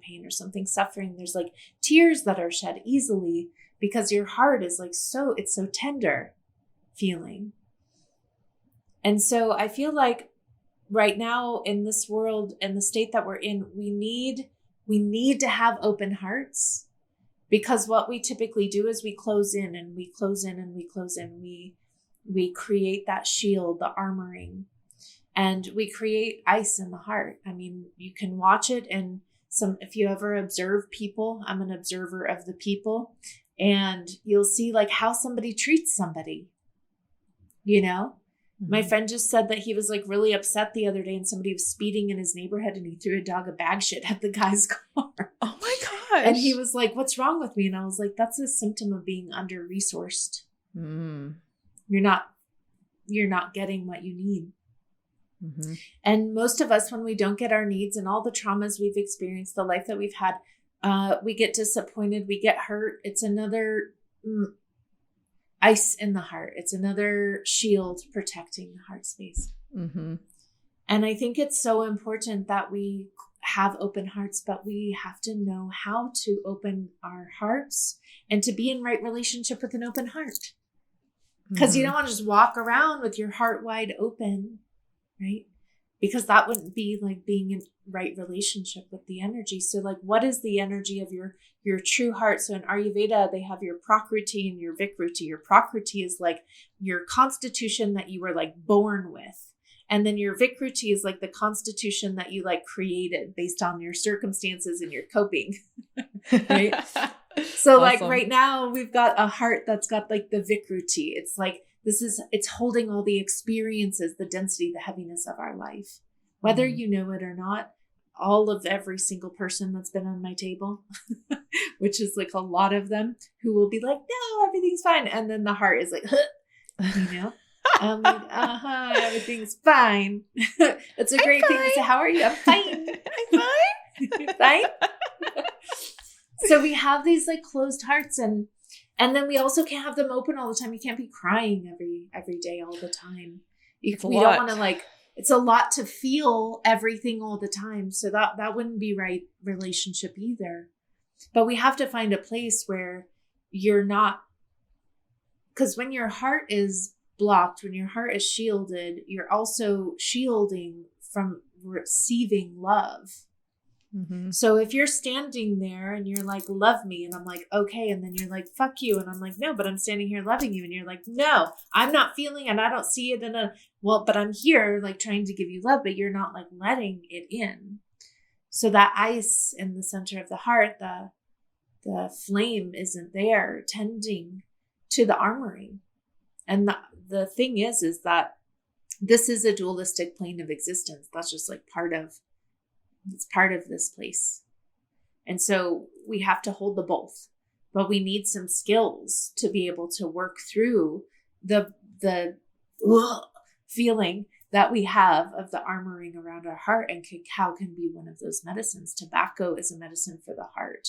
suffering. There's like tears that are shed easily because your heart is like it's so tender feeling. And so I feel like right now in this world and the state that we're in, we need to have open hearts, because what we typically do is we close in and we close in and we close in. We create that shield, the armoring, and we create ice in the heart. I mean, you can watch it, and if you ever observe people, I'm an observer of the people, and you'll see like how somebody treats somebody, My friend just said that he was like really upset the other day, and somebody was speeding in his neighborhood, and he threw a dog of bag shit at the guy's car. Oh my gosh. And he was like, "What's wrong with me?" And I was like, "That's a symptom of being under-resourced. You're not getting what you need." And most of us, when we don't get our needs and all the traumas we've experienced, the life that we've had, we get disappointed, we get hurt. It's another ice in the heart. It's another shield protecting the heart space. And I think it's so important that we have open hearts, but we have to know how to open our hearts and to be in right relationship with an open heart. Because you don't want to just walk around with your heart wide open, right? because that wouldn't be like being in right relationship with the energy. So like, what is the energy of your true heart? So in Ayurveda, they have your prakriti and your vikruti. Your prakriti is like your constitution that you were like born with. And then your vikruti is like the constitution that you like created based on your circumstances and your coping. Right? So like right now we've got a heart that's got like the vikruti. It's like, it's holding all the experiences, the density, the heaviness of our life, whether you know it or not. All of every single person that's been on my table, which is like a lot of them, who will be like, no, everything's fine. And then the heart is like, you know, I'm like, everything's fine. It's a great thing to say. How are you? I'm fine. I'm fine. Fine. So we have these like closed hearts, and then we also can't have them open all the time. You can't be crying every day all the time. We don't want to like, it's a lot to feel everything all the time. So that wouldn't be right relationship either. But we have to find a place where you're not, because when your heart is blocked, when your heart is shielded, you're also shielding from receiving love. Mm-hmm. So if you're standing there and you're like, love me, and I'm like, okay. And then you're like, fuck you. And I'm like, no, but I'm standing here loving you. And you're like, no, I'm not feeling, and I don't see it but I'm here like trying to give you love, but you're not like letting it in. So that ice in the center of the heart, the flame isn't there tending to the armoring. And the thing is that this is a dualistic plane of existence. That's just like it's part of this place. And so we have to hold the both, but we need some skills to be able to work through the feeling that we have of the armoring around our heart. And cacao can be one of those medicines. Tobacco is a medicine for the heart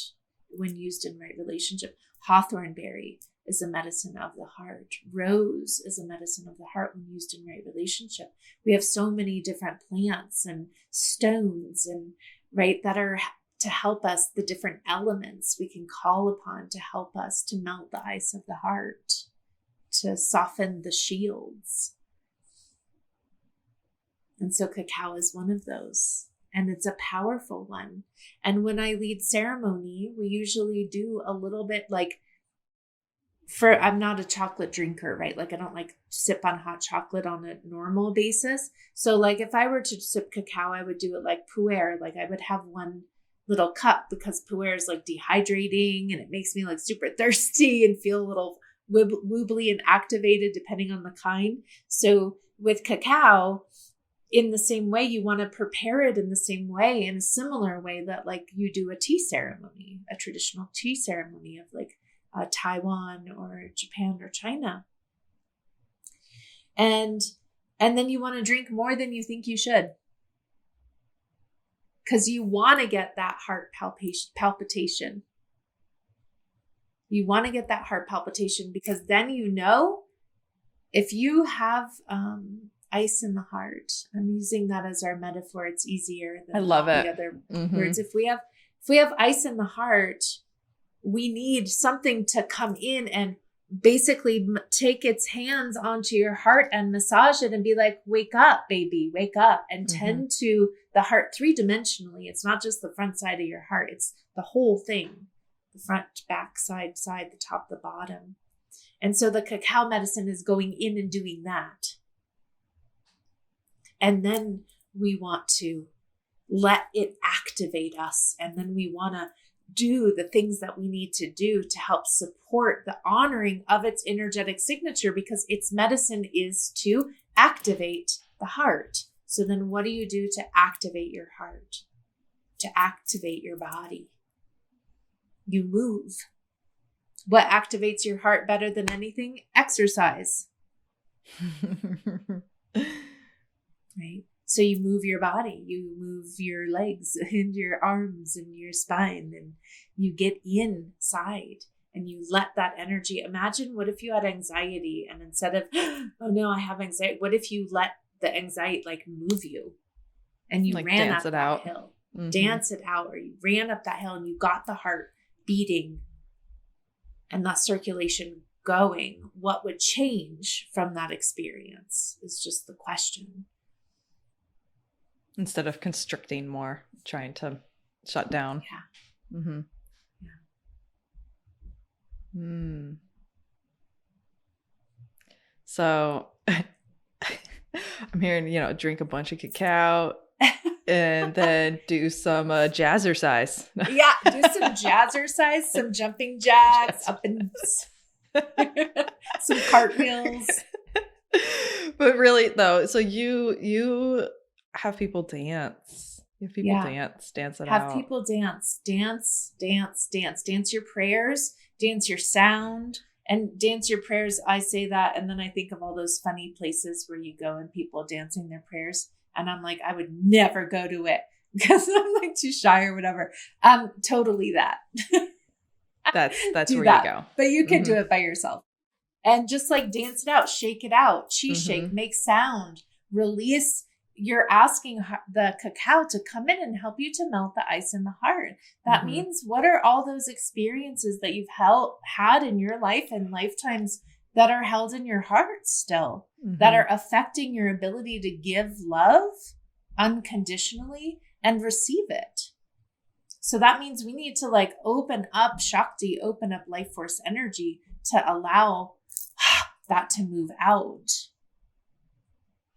when used in right relationship. Hawthorn berry is a medicine of the heart. Rose is a medicine of the heart when used in right relationship. We have so many different plants and stones and right that are to help us, the different elements we can call upon to help us to melt the ice of the heart, to soften the shields. And so cacao is one of those. And it's a powerful one. And when I lead ceremony, we usually do a little bit like, I'm not a chocolate drinker, right? Like I don't like sip on hot chocolate on a normal basis. So like if I were to sip cacao, I would do it like pu'er. Like I would have one little cup because pu'er is like dehydrating and it makes me like super thirsty and feel a little wobbly and activated depending on the kind. So with cacao, in the same way, you want to prepare it in the same way, in a similar way that like you do a tea ceremony, a traditional tea ceremony of like Taiwan or Japan or China. And then you want to drink more than you think you should. Because you want to get that heart palpitation. You want to get that heart palpitation because then you know if you have ice in the heart. I'm using that as our metaphor. It's easier than I love it. The other words. If we have ice in the heart, we need something to come in and basically take its hands onto your heart and massage it and be like, wake up, baby, wake up, and tend to the heart 3-dimensionally. It's not just the front side of your heart. It's the whole thing, the front, back, side, the top, the bottom. And so the cacao medicine is going in and doing that. And then we want to let it activate us. And then we want to do the things that we need to do to help support the honoring of its energetic signature, because its medicine is to activate the heart. So then what do you do to activate your heart? To activate your body? You move. What activates your heart better than anything? Exercise. Right? So you move your body, you move your legs and your arms and your spine, and you get inside and you let that energy. Imagine what if you had anxiety and instead of, oh no, I have anxiety. What if you let the anxiety like move you and you like ran up that hill, dance it out, or you ran up that hill and you got the heart beating and that circulation going? What would change from that experience is just the question. Instead of constricting more, trying to shut down. Yeah. Mm-hmm. Yeah. Mm. So I'm hearing, drink a bunch of cacao and then do some jazzercise. Yeah, do some jazzercise, some jumping jacks, up and some cartwheels. But really though, so you have people dance. You have people dance it out. Have people dance your prayers, dance your sound, and dance your prayers. I say that, and then I think of all those funny places where you go and people dancing their prayers, and I'm like, I would never go to it because I'm like too shy or whatever. Totally that. That's where you go. But you can do it by yourself. And just like dance it out, shake it out, chi shake, make sound, release. You're asking the cacao to come in and help you to melt the ice in the heart. That means, what are all those experiences that you've had in your life and lifetimes that are held in your heart still, that are affecting your ability to give love unconditionally and receive it? So that means we need to like open up Shakti, open up life force energy to allow that to move out,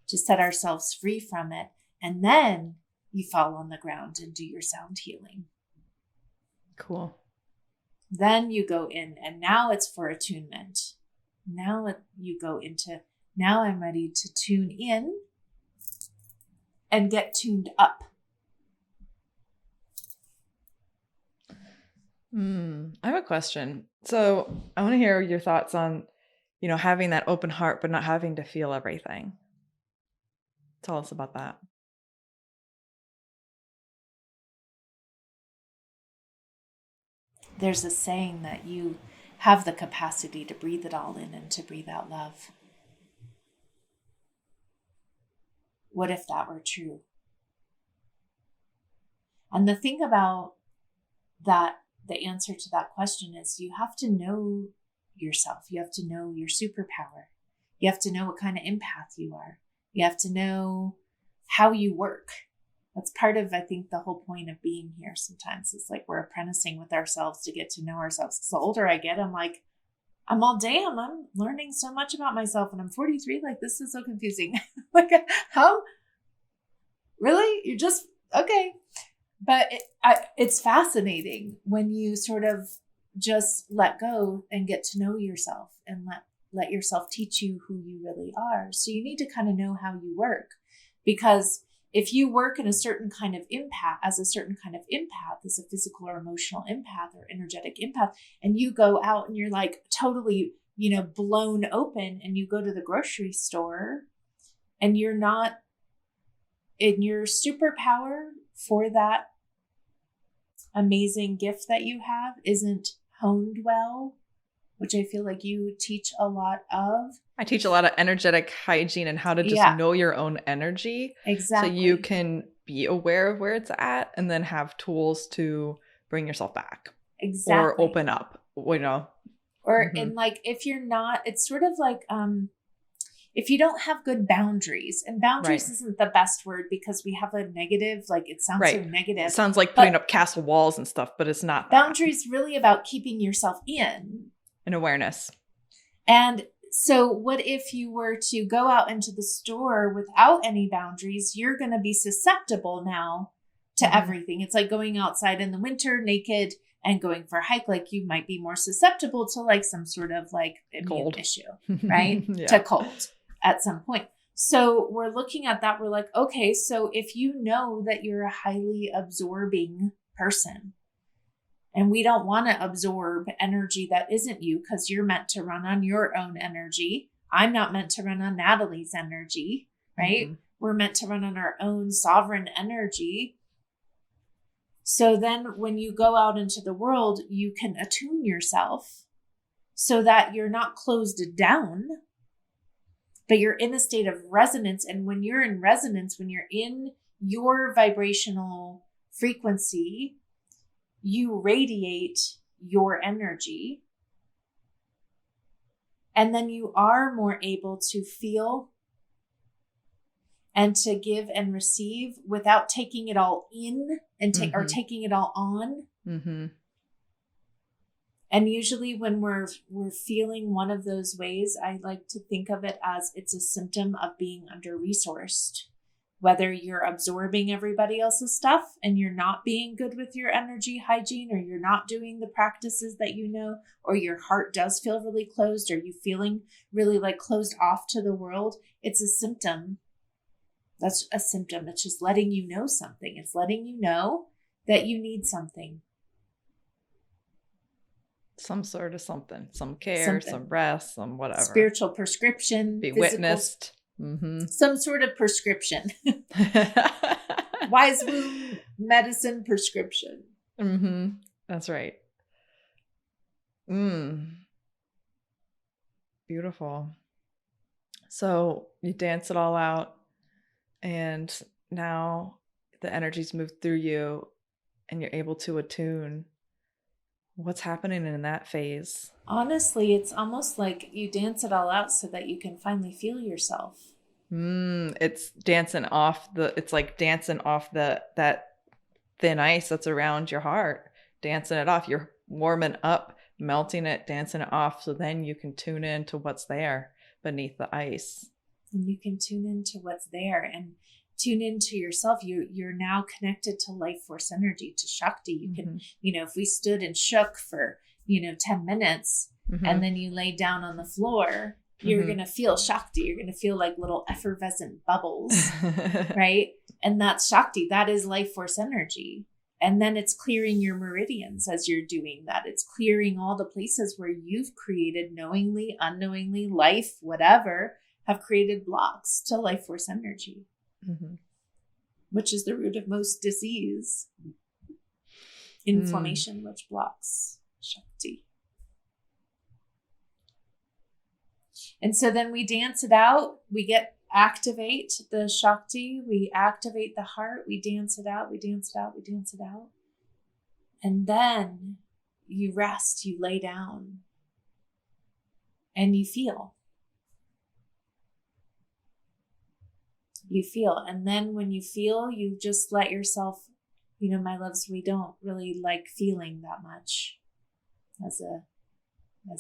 to set ourselves free from it. And then you fall on the ground and do your sound healing. Cool. Then you go in, and now it's for attunement. Now you go into, now I'm ready to tune in and get tuned up. I have a question. So I want to hear your thoughts on, having that open heart, but not having to feel everything. Tell us about that. There's a saying that you have the capacity to breathe it all in and to breathe out love. What if that were true? And the thing about that, the answer to that question is, you have to know yourself. You have to know your superpower. You have to know what kind of empath you are. You have to know how you work. That's part of, I think, the whole point of being here sometimes. It's like we're apprenticing with ourselves to get to know ourselves. Because the older I get, I'm like, I'm learning so much about myself, and I'm 43. Like, this is so confusing. Like, how? Really? You're just, okay. But it's fascinating when you sort of just let go and get to know yourself and let yourself teach you who you really are. So you need to kind of know how you work, because if you work in a certain kind of empath, as a physical or emotional empath or energetic empath, and you go out and you're like totally, blown open, and you go to the grocery store and you're not in your superpower for that amazing gift that you have, isn't honed well, which I feel like you teach a lot of. I teach a lot of energetic hygiene and how to just know your own energy. Exactly. So you can be aware of where it's at and then have tools to bring yourself back. Exactly. Or open up, Or in like, if you're not, it's sort of like, if you don't have good boundaries, and boundaries isn't the best word because we have a negative, like it sounds so negative. It sounds like putting up castle walls and stuff, but it's not. Boundaries really about keeping yourself in awareness. And so what if you were to go out into the store without any boundaries? You're going to be susceptible now to everything. It's like going outside in the winter naked and going for a hike. Like, you might be more susceptible to like some sort of like immune issue, right? To cold at some point. So we're looking at that. We're like, okay, so if you know that you're a highly absorbing person, and we don't want to absorb energy that isn't you, because you're meant to run on your own energy. I'm not meant to run on Natalie's energy, right? We're meant to run on our own sovereign energy. So then when you go out into the world, you can attune yourself so that you're not closed down, but you're in a state of resonance. And when you're in resonance, when you're in your vibrational frequency, you radiate your energy, and then you are more able to feel and to give and receive without taking it all in and or taking it all on. Mm-hmm. And usually when we're feeling one of those ways, I like to think of it as it's a symptom of being under-resourced. Whether you're absorbing everybody else's stuff and you're not being good with your energy hygiene, or you're not doing the practices that you know, or your heart does feel really closed, or you feeling really like closed off to the world, it's a symptom. That's a symptom. It's just letting you know something. It's letting you know that you need something. Some sort of something, some care, some rest, some whatever. Spiritual prescription. Be witnessed. Some sort of prescription. Wise womb medicine prescription. That's right. Beautiful. So you dance it all out, and now the energy's moved through you and you're able to attune. What's happening in that phase? Honestly, it's almost like you dance it all out so that you can finally feel yourself. It's dancing off that thin ice that's around your heart, dancing it off. You're warming up, melting it, dancing it off, so then you can tune into what's there beneath the ice. And you can tune into what's there and tune into yourself. You're now connected to life force energy, to Shakti. You can, if we stood and shook for, 10 minutes and then you lay down on the floor, you're going to feel Shakti. You're going to feel like little effervescent bubbles, right? And that's Shakti. That is life force energy. And then it's clearing your meridians as you're doing that. It's clearing all the places where you've created, knowingly, unknowingly, life, whatever, have created blocks to life force energy, which is the root of most disease. Inflammation, which blocks Shakti. And so then we dance it out. We activate the Shakti. We activate the heart. We dance it out. We dance it out. We dance it out. And then you rest. You lay down. And you feel. You feel. And then when you feel, you just let yourself, my loves, we don't really like feeling that much as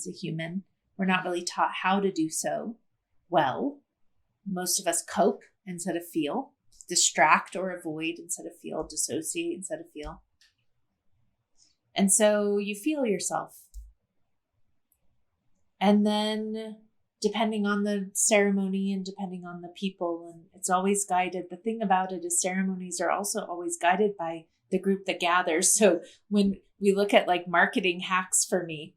a human. We're not really taught how to do so well. Most of us cope instead of feel, distract or avoid instead of feel, dissociate instead of feel. And so you feel yourself. And then depending on the ceremony and depending on the people, and it's always guided. The thing about it is ceremonies are also always guided by the group that gathers. So when we look at like marketing hacks for me,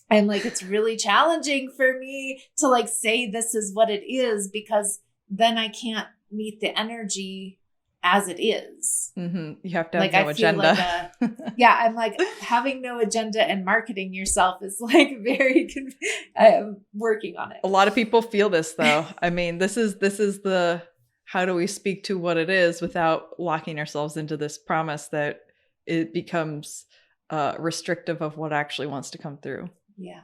I'm like, it's really challenging for me to like say this is what it is, because then I can't meet the energy as it is. You have to have no agenda. I'm like, having no agenda and marketing yourself is like very, I'm working on it. A lot of people feel this though. I mean, this is the, how do we speak to what it is without locking ourselves into this promise that it becomes restrictive of what actually wants to come through. Yeah.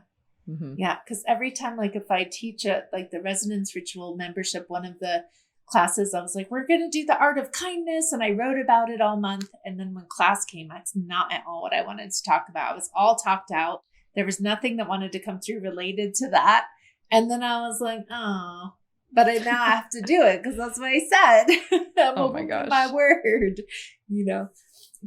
Yeah. Because every time, like if I teach at like the resonance ritual membership, one of the classes, I was like, we're going to do the art of kindness. And I wrote about it all month. And then when class came, that's not at all what I wanted to talk about. It was all talked out. There was nothing that wanted to come through related to that. And then I was like, oh, but I now have to do it because that's what I said. Oh my gosh. My word,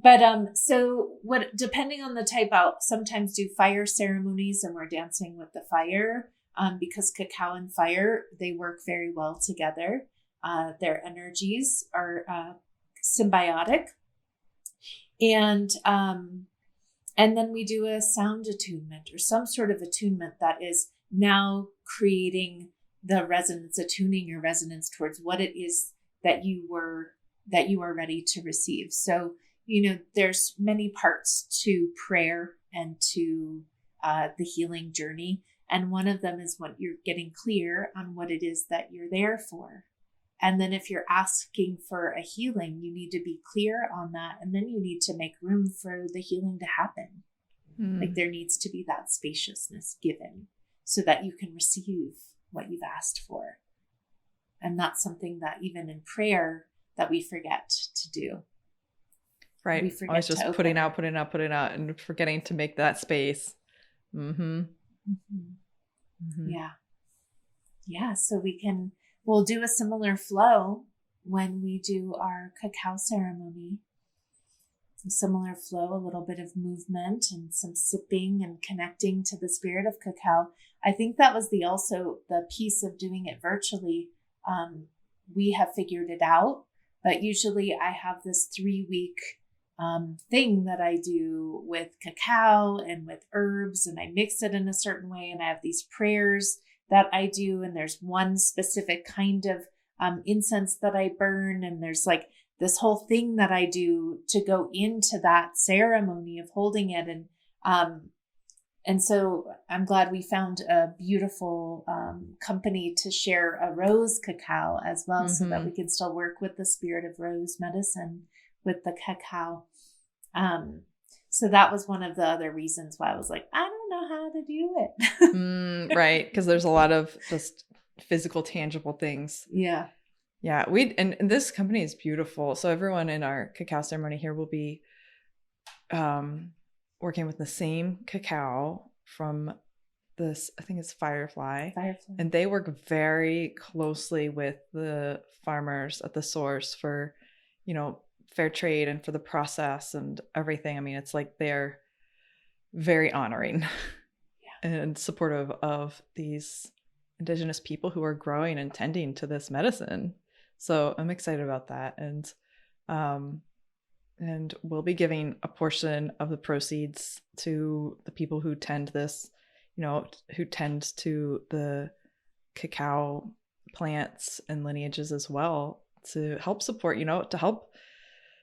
But so what, depending on the type, I'll sometimes do fire ceremonies and we're dancing with the fire because cacao and fire, they work very well together. Their energies are symbiotic. And then we do a sound attunement or some sort of attunement that is now creating the resonance, attuning your resonance towards what it is that you are ready to receive. So there's many parts to prayer and to the healing journey. And one of them is what you're getting clear on what it is that you're there for. And then if you're asking for a healing, you need to be clear on that. And then you need to make room for the healing to happen. Like there needs to be that spaciousness given so that you can receive what you've asked for. And that's something that even in prayer that we forget to do. Right. We forget Always just to putting open. out, and forgetting to make that space. Mm-hmm. Yeah. Yeah. So we'll do a similar flow when we do our cacao ceremony. A similar flow, a little bit of movement and some sipping and connecting to the spirit of cacao. I think that was also the piece of doing it virtually. We have figured it out, but usually I have this 3-week thing that I do with cacao and with herbs, and I mix it in a certain way. And I have these prayers that I do, and there's one specific kind of incense that I burn, and there's like this whole thing that I do to go into that ceremony of holding it. And so I'm glad we found a beautiful company to share a rose cacao as well, so that we can still work with the spirit of rose medicine with the cacao. So that was one of the other reasons why I was like, I don't know how to do it. Right. Because there's a lot of just physical, tangible things. Yeah. Yeah. And this company is beautiful. So everyone in our cacao ceremony here will be working with the same cacao from this, I think it's Firefly. And they work very closely with the farmers at the source for, fair trade and for the process and everything. I mean, it's like they're very honoring and supportive of these Indigenous people who are growing and tending to this medicine. So I'm excited about that. And we'll be giving a portion of the proceeds to the people who tend this, who tend to the cacao plants and lineages as well, to help support, to help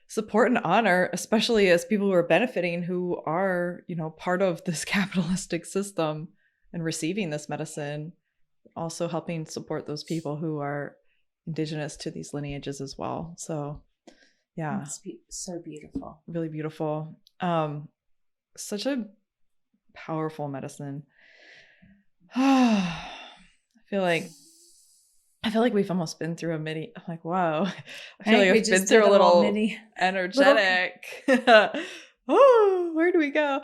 support and honor, especially as people who are benefiting, who are, part of this capitalistic system and receiving this medicine, also helping support those people who are Indigenous to these lineages as well. So yeah. It's so beautiful. Really beautiful. Such a powerful medicine. I feel like we've almost been through a mini. I'm like, wow. I feel like I've been through a little mini energetic. Oh, where do we go?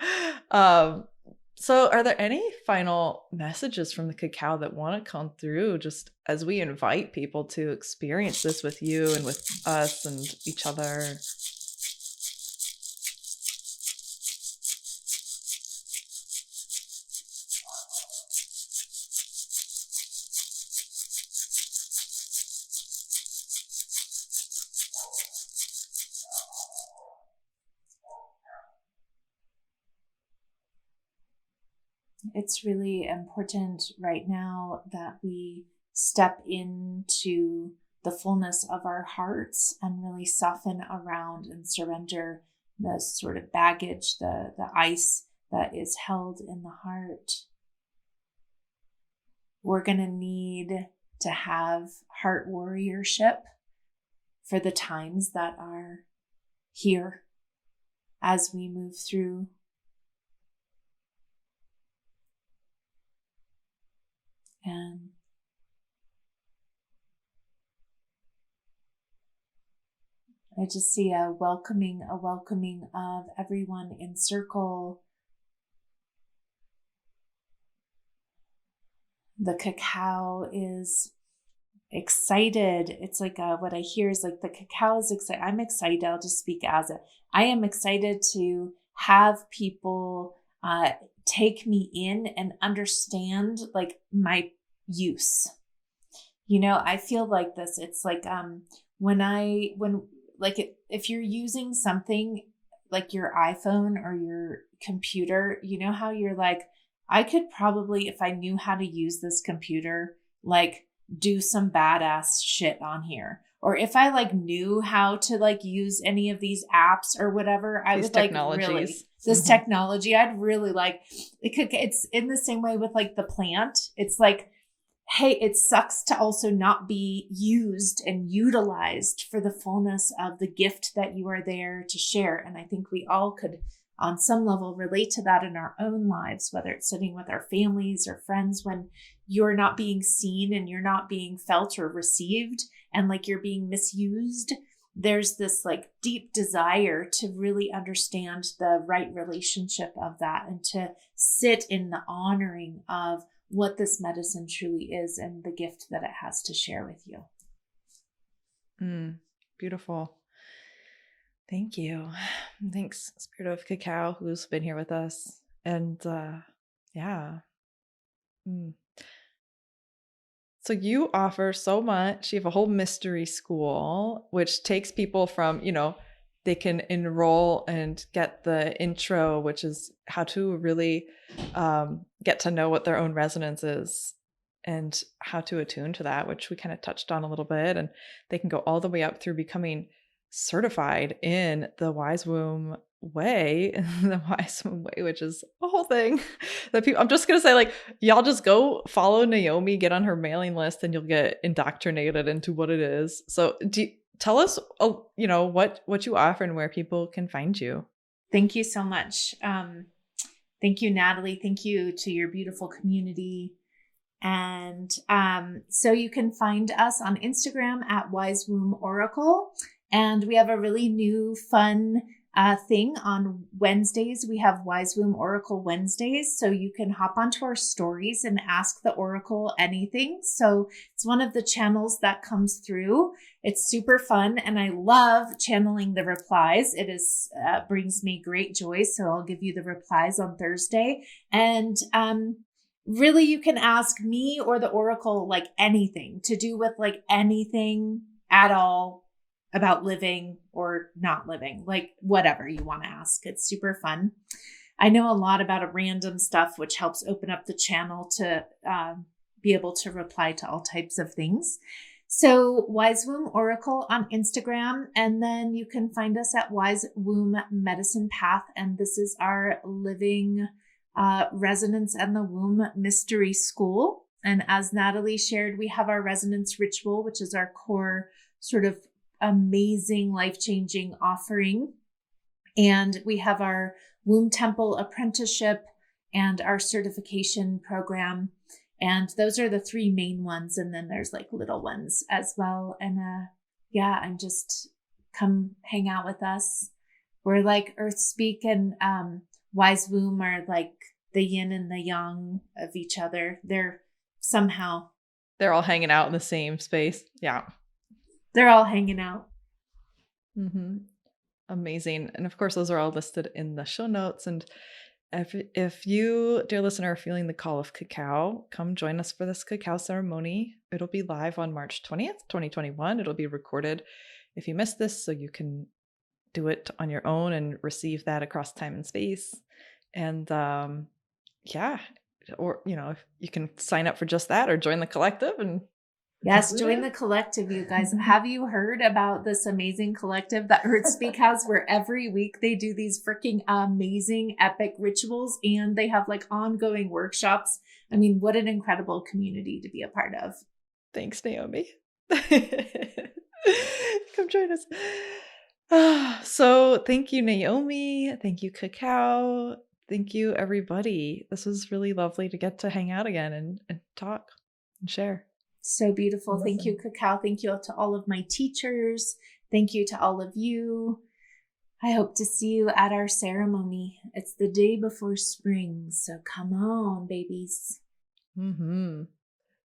So are there any final messages from the cacao that want to come through, just as we invite people to experience this with you and with us and each other? It's really important right now that we step into the fullness of our hearts and really soften around and surrender the sort of baggage, the ice that is held in the heart. We're going to need to have heart warriorship for the times that are here as we move through. And I just see a welcoming of everyone in circle. The cacao is excited. It's like what I hear is like the cacao is excited. I'm excited. I'll just speak as it. I am excited to have people take me in and understand like my use. I feel like this. It's like if you're using something like your iPhone or your computer, how you're like, I could probably, if I knew how to use this computer, like do some badass shit on here. Or if I like knew how to like use any of these apps or whatever, I would like really this technology. I'd really like it. It's in the same way with like the plant. It's like, hey, it sucks to also not be used and utilized for the fullness of the gift that you are there to share. And I think we all could on some level relate to that in our own lives, whether it's sitting with our families or friends when you're not being seen and you're not being felt or received and like you're being misused. There's this like deep desire to really understand the right relationship of that and to sit in the honoring of what this medicine truly is and the gift that it has to share with you. Beautiful. Thank you. Thanks, Spirit of Cacao, who's been here with us. And yeah. So you offer so much. You have a whole mystery school, which takes people from, they can enroll and get the intro, which is how to really get to know what their own resonance is and how to attune to that, which we kind of touched on a little bit. And they can go all the way up through becoming certified in the Wise Womb way, which is a whole thing that people, I'm just going to say, like, y'all just go follow Naomi, get on her mailing list, and you'll get indoctrinated into what it is. So tell us, what you offer and where people can find you. Thank you so much. Thank you, Natalie. Thank you to your beautiful community. And so you can find us on Instagram at Wise Womb Oracle. And we have a really new fun thing on Wednesdays. We have Wise Womb Oracle Wednesdays. So you can hop onto our stories and ask the Oracle anything. So it's one of the channels that comes through. It's super fun. And I love channeling the replies. It is brings me great joy. So I'll give you the replies on Thursday. And really, you can ask me or the Oracle like anything to do with like anything at all about living or not living, like whatever you want to ask. It's super fun. I know a lot about a random stuff, which helps open up the channel to be able to reply to all types of things. So Wise Womb Oracle on Instagram, and then you can find us at Wise Womb Medicine Path. And this is our living Resonance and the Womb Mystery School. And as Natalie shared, we have our resonance ritual, which is our core sort of amazing, life-changing offering. And we have our Womb Temple apprenticeship and our certification program. And those are the three main ones. And then there's like little ones as well. And I'm just come hang out with us. We're like Earth Speak and Wise Womb are like the yin and the yang of each other. They're all hanging out in the same space. Yeah. They're all hanging out. Amazing. And of course, those are all listed in the show notes. And if you, dear listener, are feeling the call of cacao, come join us for this Cacao Ceremony. It'll be live on March 20th, 2021. It'll be recorded if you missed this, so you can do it on your own and receive that across time and space. And or if you can sign up for just that or join the collective. And yes, join the collective, you guys. Have you heard about this amazing collective that Earth Speak has, where every week they do these freaking amazing epic rituals and they have like ongoing workshops? I mean, what an incredible community to be a part of. Thanks, Naomi. Come join us. So thank you, Naomi. Thank you, Cacao. Thank you, everybody. This was really lovely to get to hang out again and talk and share. So beautiful. Awesome. Thank you, Cacao. Thank you to all of my teachers. Thank you to all of you. I hope to see you at our ceremony. It's the day before spring, so come on, babies.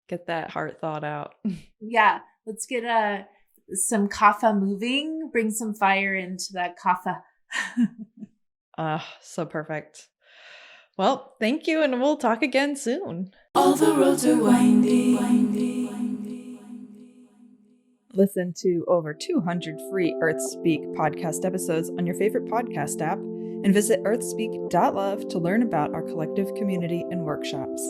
Get that heart thought out. Yeah, let's get some kapha moving. Bring some fire into that kapha. So perfect. Well, thank you, and we'll talk again soon. All the roads are windy. Listen to over 200 free Earth Speak podcast episodes on your favorite podcast app, and visit earthspeak.love to learn about our collective community and workshops.